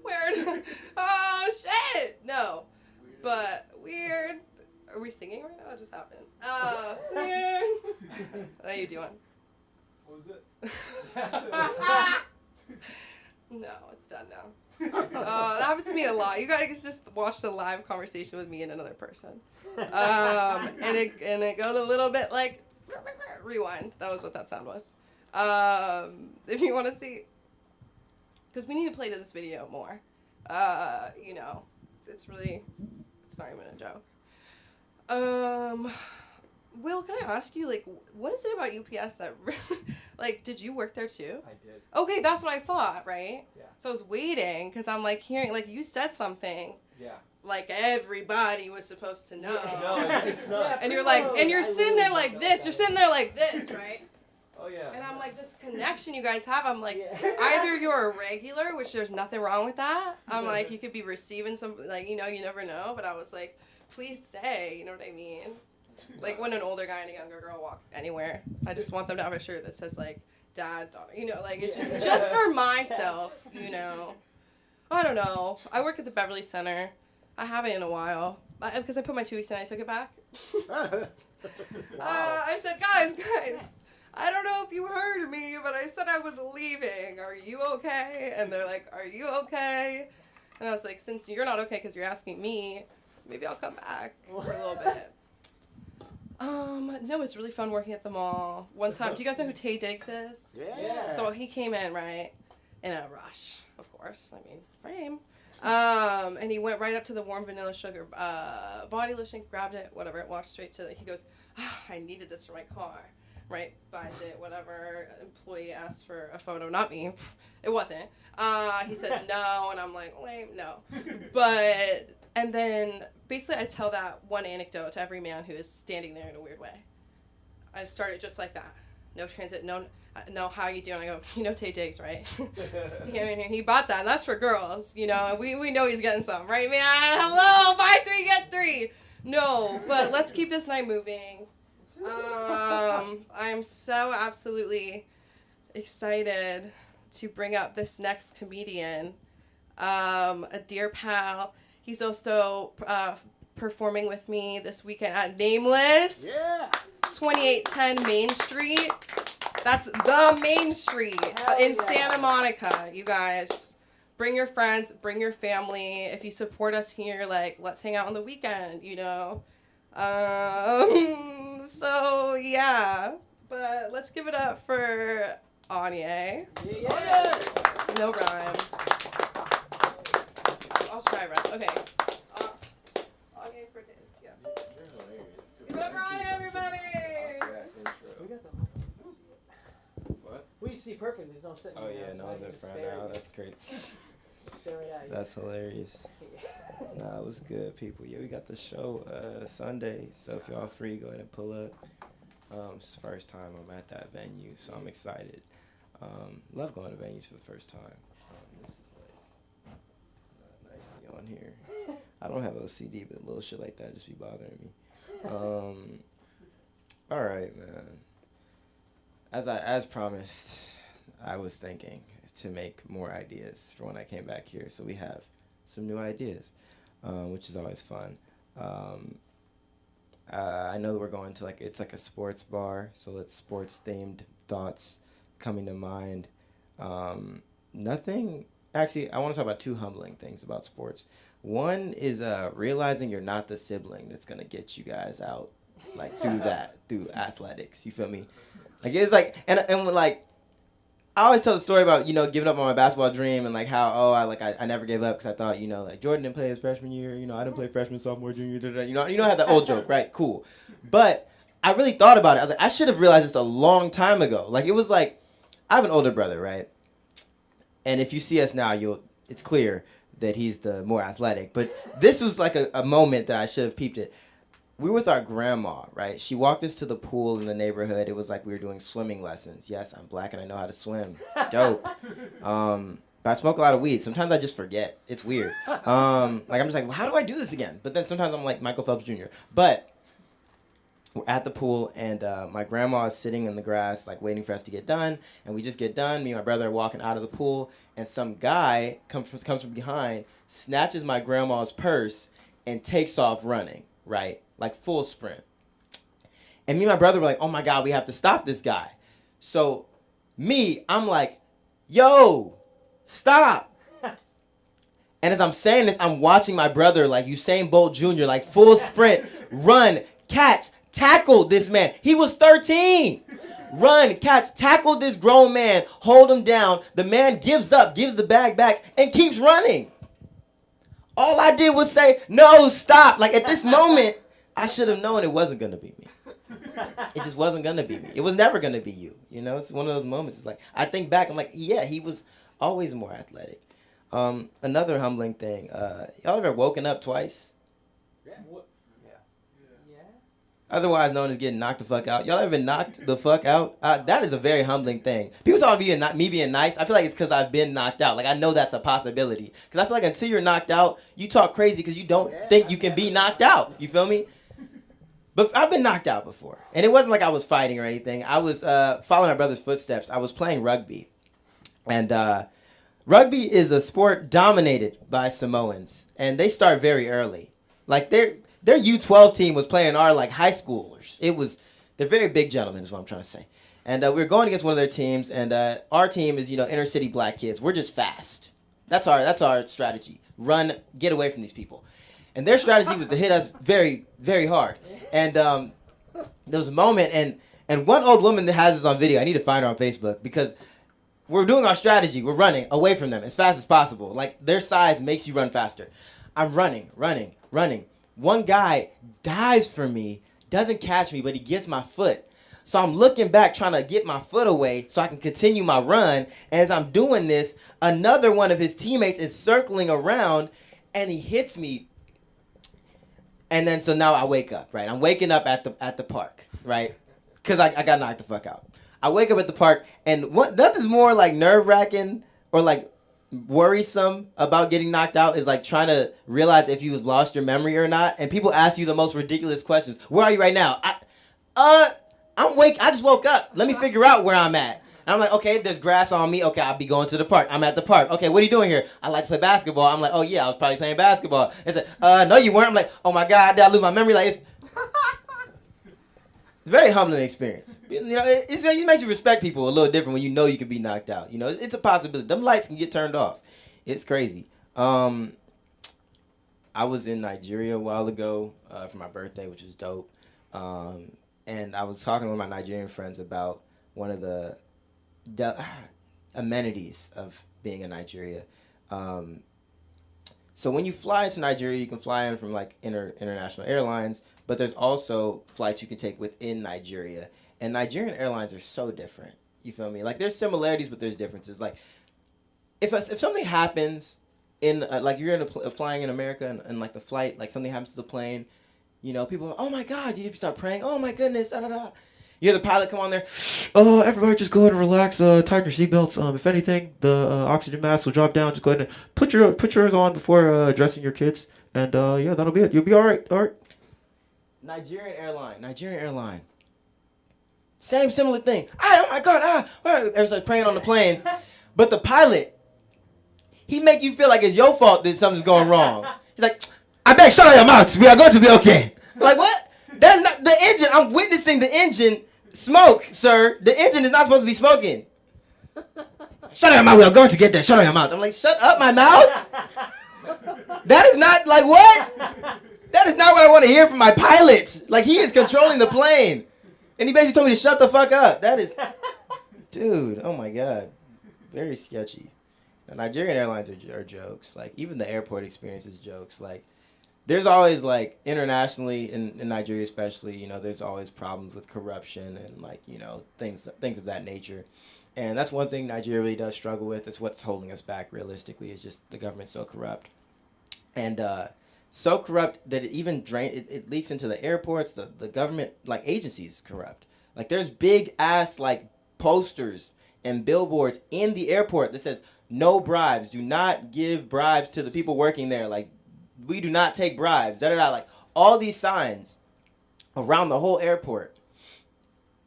Weird. Oh shit. No. But weird. Are we singing right now? It just happened. Weird. How you doing? What was it? No, it's done now. That happens to me a lot. You guys just watched a live conversation with me and another person. And it goes a little bit like rewind. That was what that sound was. If you want to see, because we need to play to this video more. You know, it's not even a joke. Will, can I ask you, like, what is it about UPS that, like, did you work there too? I did. Okay, that's what I thought, right? Yeah. So I was waiting, because I'm, like, hearing, like, you said something. Yeah. Like, everybody was supposed to know. No, it's not. And you're like, and you're sitting there like this, you're sitting there like this, right? Oh, yeah. And I'm like, this connection you guys have, I'm like, either you're a regular, which there's nothing wrong with that. I'm like, you could be receiving some, like, you know, you never know. But I was like, please stay, you know what I mean? Like, when an older guy and a younger girl walk anywhere, I just want them to have a shirt that says, like, dad, daughter, you know, like, it's just for myself, you know. I don't know. I work at the Beverly Center. I haven't in a while. Because I put my 2 weeks in, I took it back. I said, guys, I don't know if you heard me, but I said I was leaving. Are you okay? And they're like, are you okay? And I was like, since you're not okay because you're asking me, maybe I'll come back for a little bit. No, it's really fun working at the mall. One time, do you guys know who Tay Diggs is? Yeah. So he came in, right, in a rush, of course. I mean, fame. And he went right up to the warm vanilla sugar body lotion, grabbed it, whatever, walked straight to it. He goes, I needed this for my car. Right, buys it, whatever. Employee asked for a photo, not me. It wasn't. He says no, and I'm like, wait, no. But, and then basically I tell that one anecdote to every man who is standing there in a weird way. I started just like that. No transit, no, how you doing? I go, you know Tay Diggs, right? He bought that, and that's for girls, you know. We know he's getting some, right, man? Hello, buy 3, get 3. No, but let's keep this night moving. I'm so absolutely excited to bring up this next comedian, a dear pal. He's also performing with me this weekend at Nameless. Yeah. 2810 Main Street. That's the Main Street in Santa Monica, you guys. Bring your friends, bring your family. If you support us here, like, let's hang out on the weekend, you know. So yeah, but let's give it up for Anya. Yeah. No rhyme. I'll try rhyme. Okay. Anya for this. Yeah. Give it up for Anya, everybody. What? We see perfectly. There's no sitting. Oh yeah, no, it's in front now. That's great. stare right at you. That's hilarious. Nah, it was good, people. Yeah, we got the show Sunday, so if y'all free, go ahead and pull up. It's the first time I'm at that venue, so I'm excited. Love going to venues for the first time. This is like nicely on here. I don't have OCD, but little shit like that just be bothering me. All right, man. As promised, I was thinking to make more ideas for when I came back here, so we have some new ideas, which is always fun. I know that we're going to it's like a sports bar, so it's sports themed thoughts coming to mind. Nothing, actually, I want to talk about two humbling things about sports. One is realizing you're not the sibling that's going to get you guys out, like through athletics, you feel me? Like it's like, and like, I always tell the story about, giving up on my basketball dream and like how, I never gave up because I thought, like Jordan didn't play his freshman year, I didn't play freshman, sophomore, junior, you know, I had that old joke, right? Cool. But I really thought about it. I was like, I should have realized this a long time ago. Like, it was like, I have an older brother, right? And if you see us now, it's clear that he's the more athletic. But this was like a moment that I should have peeped it. We were with our grandma, right? She walked us to the pool in the neighborhood. It was like we were doing swimming lessons. Yes, I'm black and I know how to swim. Dope. But I smoke a lot of weed. Sometimes I just forget. It's weird. I'm just like, well, how do I do this again? But then sometimes I'm like Michael Phelps Jr. But we're at the pool and my grandma is sitting in the grass, like waiting for us to get done. And we just get done. Me and my brother are walking out of the pool, and some guy comes from behind, snatches my grandma's purse, and takes off running. Right, like full sprint. And me and my brother were like, oh my God, we have to stop this guy. So I'm like, yo, stop. And as I'm saying this, I'm watching my brother, like Usain Bolt Jr., like full sprint, run, catch, tackle this man. He was 13. Run, catch, tackle this grown man, hold him down. The man gives up, gives the bag back, and keeps running. All I did was say, no, stop. Like, at this moment, I should have known it wasn't going to be me. It just wasn't going to be me. It was never going to be you. It's one of those moments. It's like, I think back, I'm like, yeah, he was always more athletic. Another humbling thing. Y'all ever woken up twice? Otherwise known as getting knocked the fuck out. Y'all ever been knocked the fuck out? That is a very humbling thing. People talk about me being nice. I feel like it's because I've been knocked out. Like, I know that's a possibility. Because I feel like until you're knocked out, you talk crazy because you don't think you can be knocked out. You feel me? But I've been knocked out before. And it wasn't like I was fighting or anything. I was following my brother's footsteps. I was playing rugby. And rugby is a sport dominated by Samoans. And they start very early. Like, their U12 team was playing our like high schoolers. They're very big gentlemen is what I'm trying to say. And we were going against one of their teams, and our team is, inner city black kids. We're just fast. That's our strategy. Run, get away from these people. And their strategy was to hit us very, very hard. And there was a moment, and one old woman that has this on video, I need to find her on Facebook, because we're doing our strategy. We're running away from them as fast as possible. Like, their size makes you run faster. I'm running. One guy dives for me, doesn't catch me, but he gets my foot. So I'm looking back trying to get my foot away so I can continue my run. And as I'm doing this, another one of his teammates is circling around and he hits me. And then so now I wake up, right? I'm waking up at the park, right? Because I got knocked the fuck out. I wake up at the park, and nothing's more like nerve-wracking or like worrisome about getting knocked out is like trying to realize if you've lost your memory or not. And people ask you the most ridiculous questions. Where are you right now? I just woke up. Let me figure out where I'm at. And I'm like, okay, there's grass on me. Okay, I'll be going to the park. I'm at the park. Okay, what are you doing here? I like to play basketball. I'm like, oh yeah, I was probably playing basketball. They said, no you weren't. I'm like, oh my God, did I lose my memory? Like, it's very humbling experience. It makes you respect people a little different when you know you could be knocked out. It's a possibility. Them lights can get turned off. It's crazy. I was in Nigeria a while ago for my birthday, which was dope. And I was talking with my Nigerian friends about one of the amenities of being in Nigeria. So when you fly into Nigeria, you can fly in from like international airlines, but there's also flights you can take within Nigeria. And Nigerian airlines are so different. You feel me? Like, there's similarities, but there's differences. Like, if something happens in like you're flying in America and like the flight, like something happens to the plane, you know, people are, oh my God, you start praying, oh my goodness, da da da. You hear the pilot come on there, everybody just go ahead and relax, tighten your seatbelts. If anything, the oxygen mask will drop down. Just go ahead and put yours on before addressing your kids, and yeah, that'll be it. You'll be all right. All right. Nigerian airline. Same similar thing. Oh my God, everybody's praying on the plane, but the pilot, he make you feel like it's your fault that something's going wrong. He's like, I beg, shut your mouth. We are going to be okay. Like what? That's not the engine. I'm witnessing the engine smoke, sir. The engine is not supposed to be smoking. Shut your mouth. We are going to get there. Shut your mouth. I'm like, shut up my mouth. That is not like what? That is not what I want to hear from my pilot. Like he is controlling the plane. And he basically told me to shut the fuck up. That is, dude, oh my God. Very sketchy. The Nigerian airlines are jokes. Like even the airport experience is jokes. Like there's always like internationally in Nigeria especially, you know, there's always problems with corruption and like, you know, things of that nature. And that's one thing Nigeria really does struggle with. It's what's holding us back realistically. It's just the government's so corrupt. And so corrupt that it even it leaks into the airports, the government like agencies corrupt. Like there's big ass like posters and billboards in the airport that says no bribes. Do not give bribes to the people working there. Like, we do not take bribes. Da-da-da. Like, all these signs around the whole airport.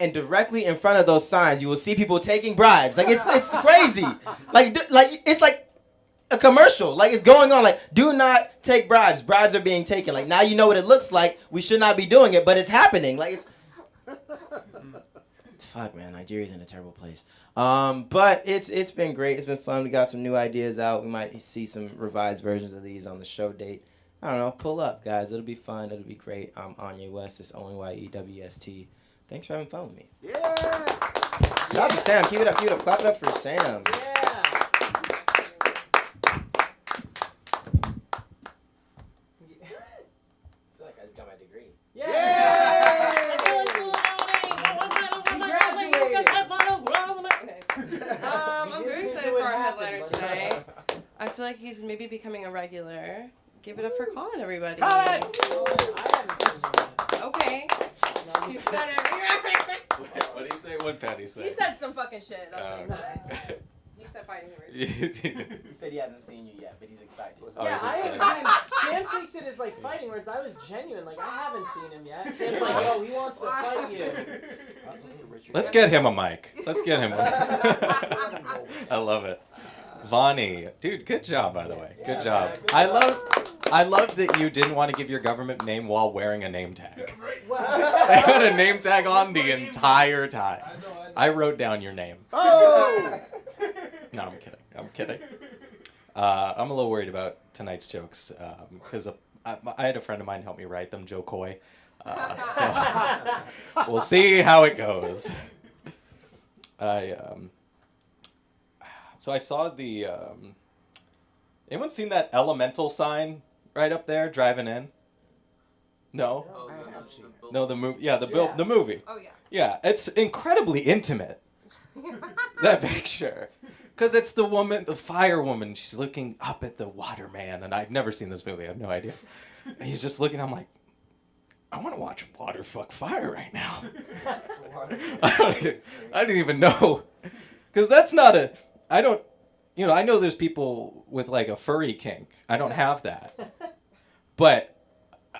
And directly in front of those signs, you will see people taking bribes. Like, it's crazy. Like, it's like a commercial. Like, it's going on. Like, do not take bribes. Bribes are being taken. Like, now you know what it looks like. We should not be doing it, but it's happening. Like, it's... Fuck, man. Nigeria's in a terrible place. But it's been great. It's been fun. We got some new ideas out. We might see some revised versions of these on the show date. I don't know. Pull up, guys. It'll be fun. It'll be great. I'm Anye West. It's ONYEWST. Thanks for having fun with me. Yeah. Shout out to Sam. Keep it up. Keep it up. Clap it up for Sam. Yeah. I feel like I just got my degree. I'm very excited for our headliner tonight. I feel like he's maybe becoming a regular. Give it up for Colin, everybody. Colin! Okay. He said it. What did he say? What Patty say? He said some fucking shit. That's what he said. He said fighting words. He said he hasn't seen you yet, but he's excited. Yeah, Sam takes it as like fighting words. I was genuine. Like, I haven't seen him yet. Sam's like, yo, he wants to fight you. Let's get him a mic. Let's get him one. I love it. Vonnie, dude, good job, by the way. Good job. I love that you didn't want to give your government name while wearing a name tag. I had a name tag on the entire time. I wrote down your name. Oh! No, I'm kidding. I'm a little worried about tonight's jokes because I had a friend of mine help me write them, Joe Coy. So we'll see how it goes. So I saw the. Anyone seen that Elemental sign right up there driving in? No. No, the movie. Yeah, the movie. Oh yeah. Yeah, it's incredibly intimate. That picture. Because it's the woman, the fire woman. She's looking up at the water man, and I've never seen this movie. I have no idea. And he's just looking. I'm like, I want to watch water fuck fire right now. I didn't even know. Because that's not a... I don't... You know, I know there's people with like a furry kink. I don't have that. But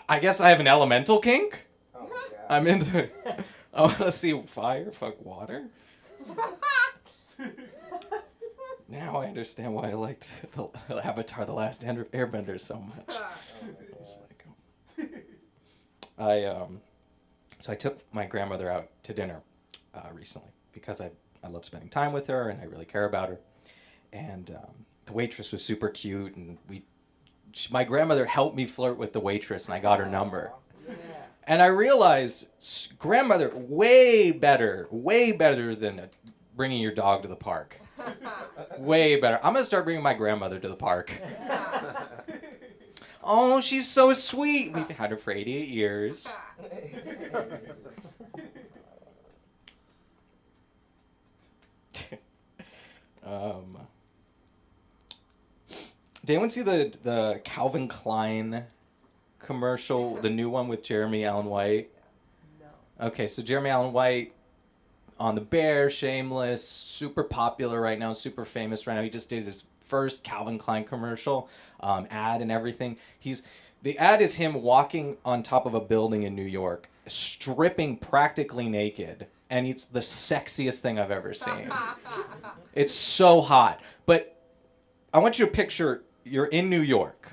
I guess I have an elemental kink. Oh, I'm into... I want to see fire fuck water. Now I understand why I liked the Avatar: The Last Airbender so much. So I took my grandmother out to dinner recently because I love spending time with her and I really care about her. And the waitress was super cute, and my grandmother helped me flirt with the waitress, and I got her number. And I realized grandmother way better than bringing your dog to the park. Way better. I'm gonna start bringing my grandmother to the park. Oh, she's so sweet. We've had her for 88 years. did anyone see the Calvin Klein commercial, the new one with Jeremy Allen White? No. Okay, so Jeremy Allen White on The Bear, Shameless, super popular right now, super famous right now. He just did his first Calvin Klein commercial, ad and everything. The ad is him walking on top of a building in New York, stripping practically naked, and it's the sexiest thing I've ever seen. It's so hot. But I want you to picture you're in New York,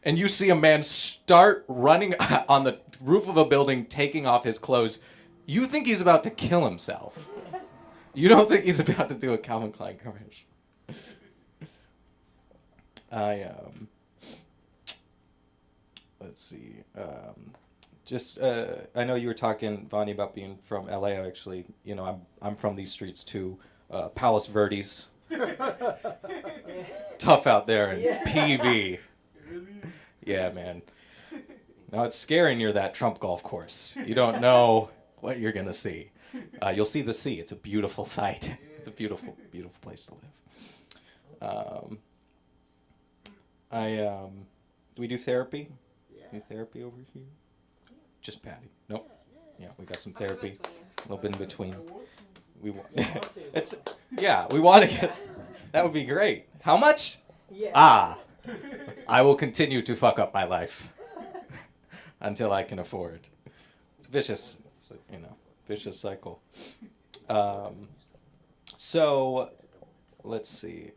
and you see a man start running on the roof of a building, taking off his clothes. You think he's about to kill himself. You don't think he's about to do a Calvin Klein commercial. Let's see. I know you were talking, Vani, about being from LA. Actually, I'm from these streets too. Palos Verdes. Tough out there in PV. Yeah, man. Now it's scary near that Trump golf course. You don't know what you're gonna see. You'll see the sea. It's a beautiful sight. It's a beautiful, beautiful place to live. Do we do therapy? Do therapy over here? Just Patty. Nope. Yeah, we got some therapy. A little bit in between. We want to get. That would be great. How much? Yeah. I will continue to fuck up my life until I can afford. It's vicious, vicious cycle. So, let's see.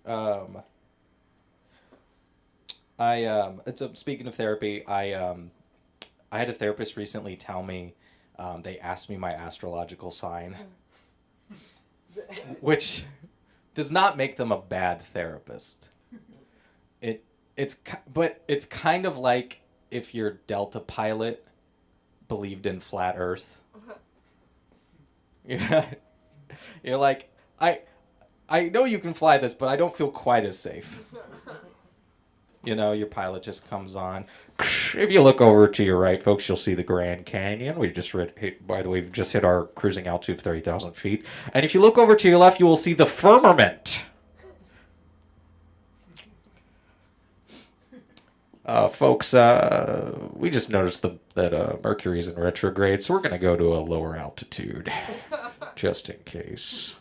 Speaking of therapy, I had a therapist recently tell me, they asked me my astrological sign, which does not make them a bad therapist. It's kind of like if your Delta pilot believed in flat Earth. You're like, I know you can fly this, but I don't feel quite as safe. Your pilot just comes on. If you look over to your right, folks, you'll see the Grand Canyon. We've just we've just hit our cruising altitude of 30,000 feet. And if you look over to your left, you will see the firmament. Folks, we just noticed that Mercury's in retrograde, so we're going to go to a lower altitude, just in case.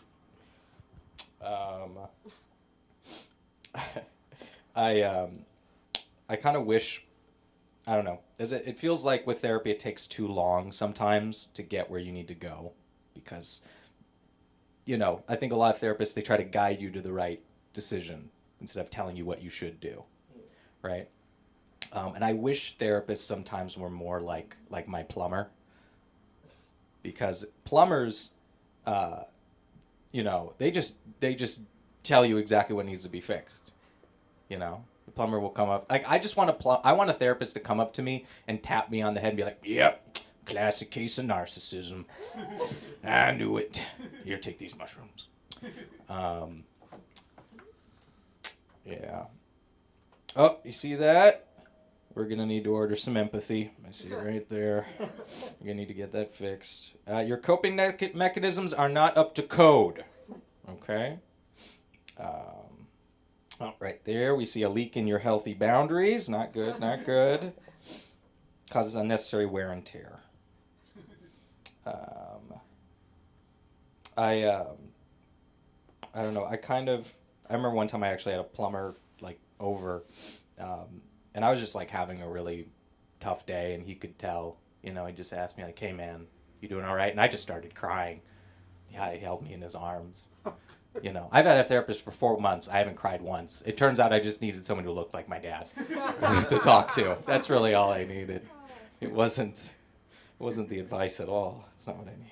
I kind of wish, I don't know, it feels like with therapy it takes too long sometimes to get where you need to go, because, I think a lot of therapists, they try to guide you to the right decision instead of telling you what you should do, right? And I wish therapists sometimes were more like my plumber, because plumbers, they just tell you exactly what needs to be fixed. The plumber will come up. Like, I want a therapist to come up to me and tap me on the head and be like, "Yep, classic case of narcissism. I knew it. Here, take these mushrooms." Yeah. Oh, you see that? We're going to need to order some empathy. I see it right there. You're going to need to get that fixed. Your coping mechanisms are not up to code. Okay? Right there, we see a leak in your healthy boundaries. Not good, not good. Causes unnecessary wear and tear. I don't know. I remember one time I actually had a plumber over, and I was just having a really tough day, and he could tell. He just asked me "Hey man, you doing all right?" And I just started crying. Yeah, he held me in his arms. I've had a therapist for 4 months. I haven't cried once. It turns out I just needed someone who looked like my dad to talk to. That's really all I needed. It wasn't the advice at all. That's not what I need.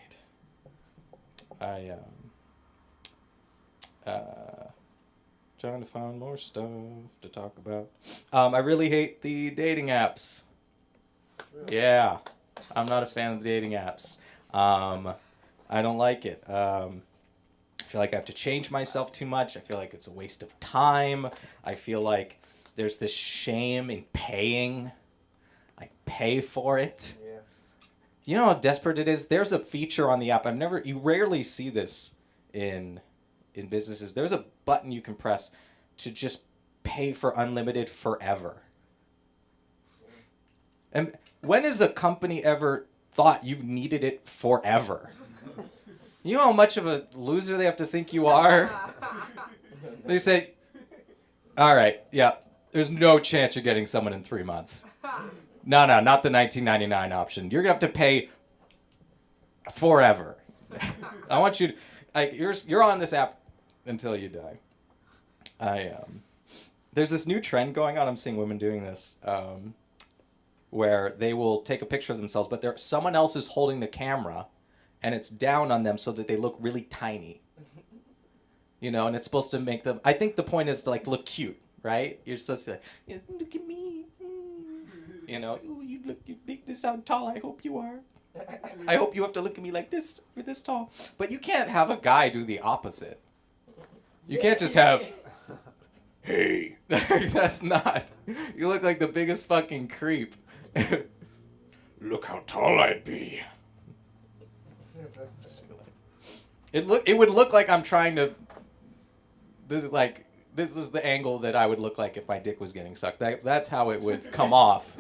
Trying to find more stuff to talk about. I really hate the dating apps. Yeah, I'm not a fan of the dating apps. I don't like it. I feel like I have to change myself too much. I feel like it's a waste of time. I feel like there's this shame in paying. I pay for it. Yeah. You know how desperate it is? There's a feature on the app. You rarely see this in businesses. There's a button you can press to just pay for unlimited forever. And when has a company ever thought you needed it forever? You know how much of a loser they have to think you are? They say, all right, yeah, there's no chance you're getting someone in 3 months. No, not the $19.99 option. You're going to have to pay forever. I want you to, you're on this app until you die. There's this new trend going on. I'm seeing women doing this, where they will take a picture of themselves, but someone else is holding the camera, and it's down on them so that they look really tiny. You know, and it's supposed to make them. I think the point is to like look cute, right? You're supposed to be like, yeah, look at me. You know, ooh, you make this sound tall. I hope you are. I hope you have to look at me like this. You're this tall. But you can't have a guy do the opposite. You can't just have, hey. That's not. You look like the biggest fucking creep. Look how tall I'd be. It would look like I'm trying to. This is the angle that I would look like if my dick was getting sucked. That's how it would come off.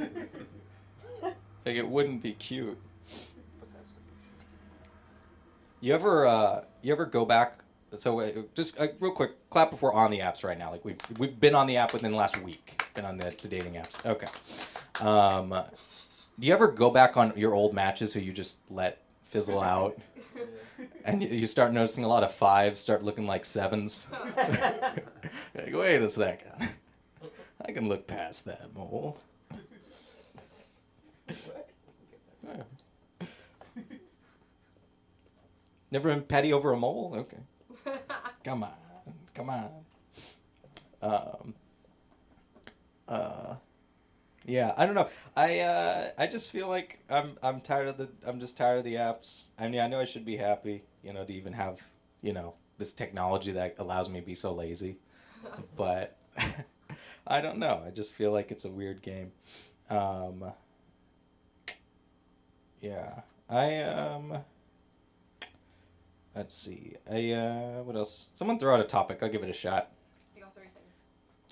Like it wouldn't be cute. You ever go back? So just real quick, clap if we're on the apps right now. Like we've been on the app within the last week. Been on the dating apps. Okay. Do you ever go back on your old matches who you just let fizzle out? And you start noticing a lot of 5s start looking like 7s. Like, wait a second. I can look past that mole. Never been petty over a mole? Okay. Come on. Yeah, I don't know. I just feel like I'm tired of I'm just tired of the apps. I mean, I know I should be happy, to even have, this technology that allows me to be so lazy. But I don't know. I just feel like it's a weird game. Yeah. Let's see. What else? Someone throw out a topic. I'll give it a shot. You got 30 seconds.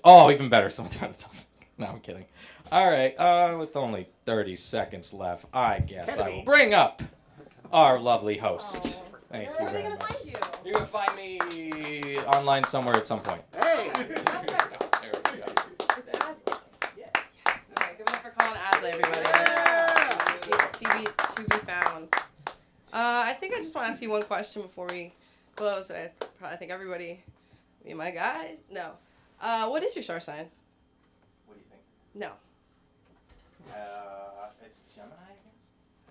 Oh, even better. Someone throw out a topic. No, I'm kidding. All right, with only 30 seconds left, I guess I will bring up our lovely host. Thank you very much. Where are they going to find you? You're going to find me online somewhere at some point. Hey! There we go. It's Asla. Yeah. Okay, give it up for Colin Asla, everybody. To be found. I think I just want to ask you one question before we close. I probably think everybody, me and my guys, no. What is your star sign? No. It's Gemini,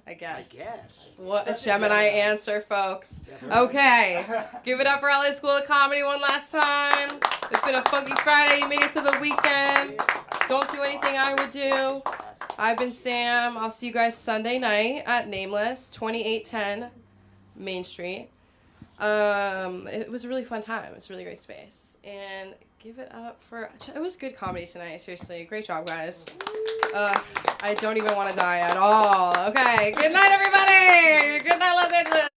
I guess. I guess. What a Gemini answer, folks. Okay. Give it up for LA School of Comedy one last time. It's been a funky Friday. You made it to the weekend. Don't do anything I would do. I've been Sam. I'll see you guys Sunday night at Nameless, 2810 Main Street. It was a really fun time. It's a really great space. And give it up for... It was good comedy tonight, seriously. Great job, guys. I don't even want to die at all. Okay, good night, everybody! Good night, Los Angeles!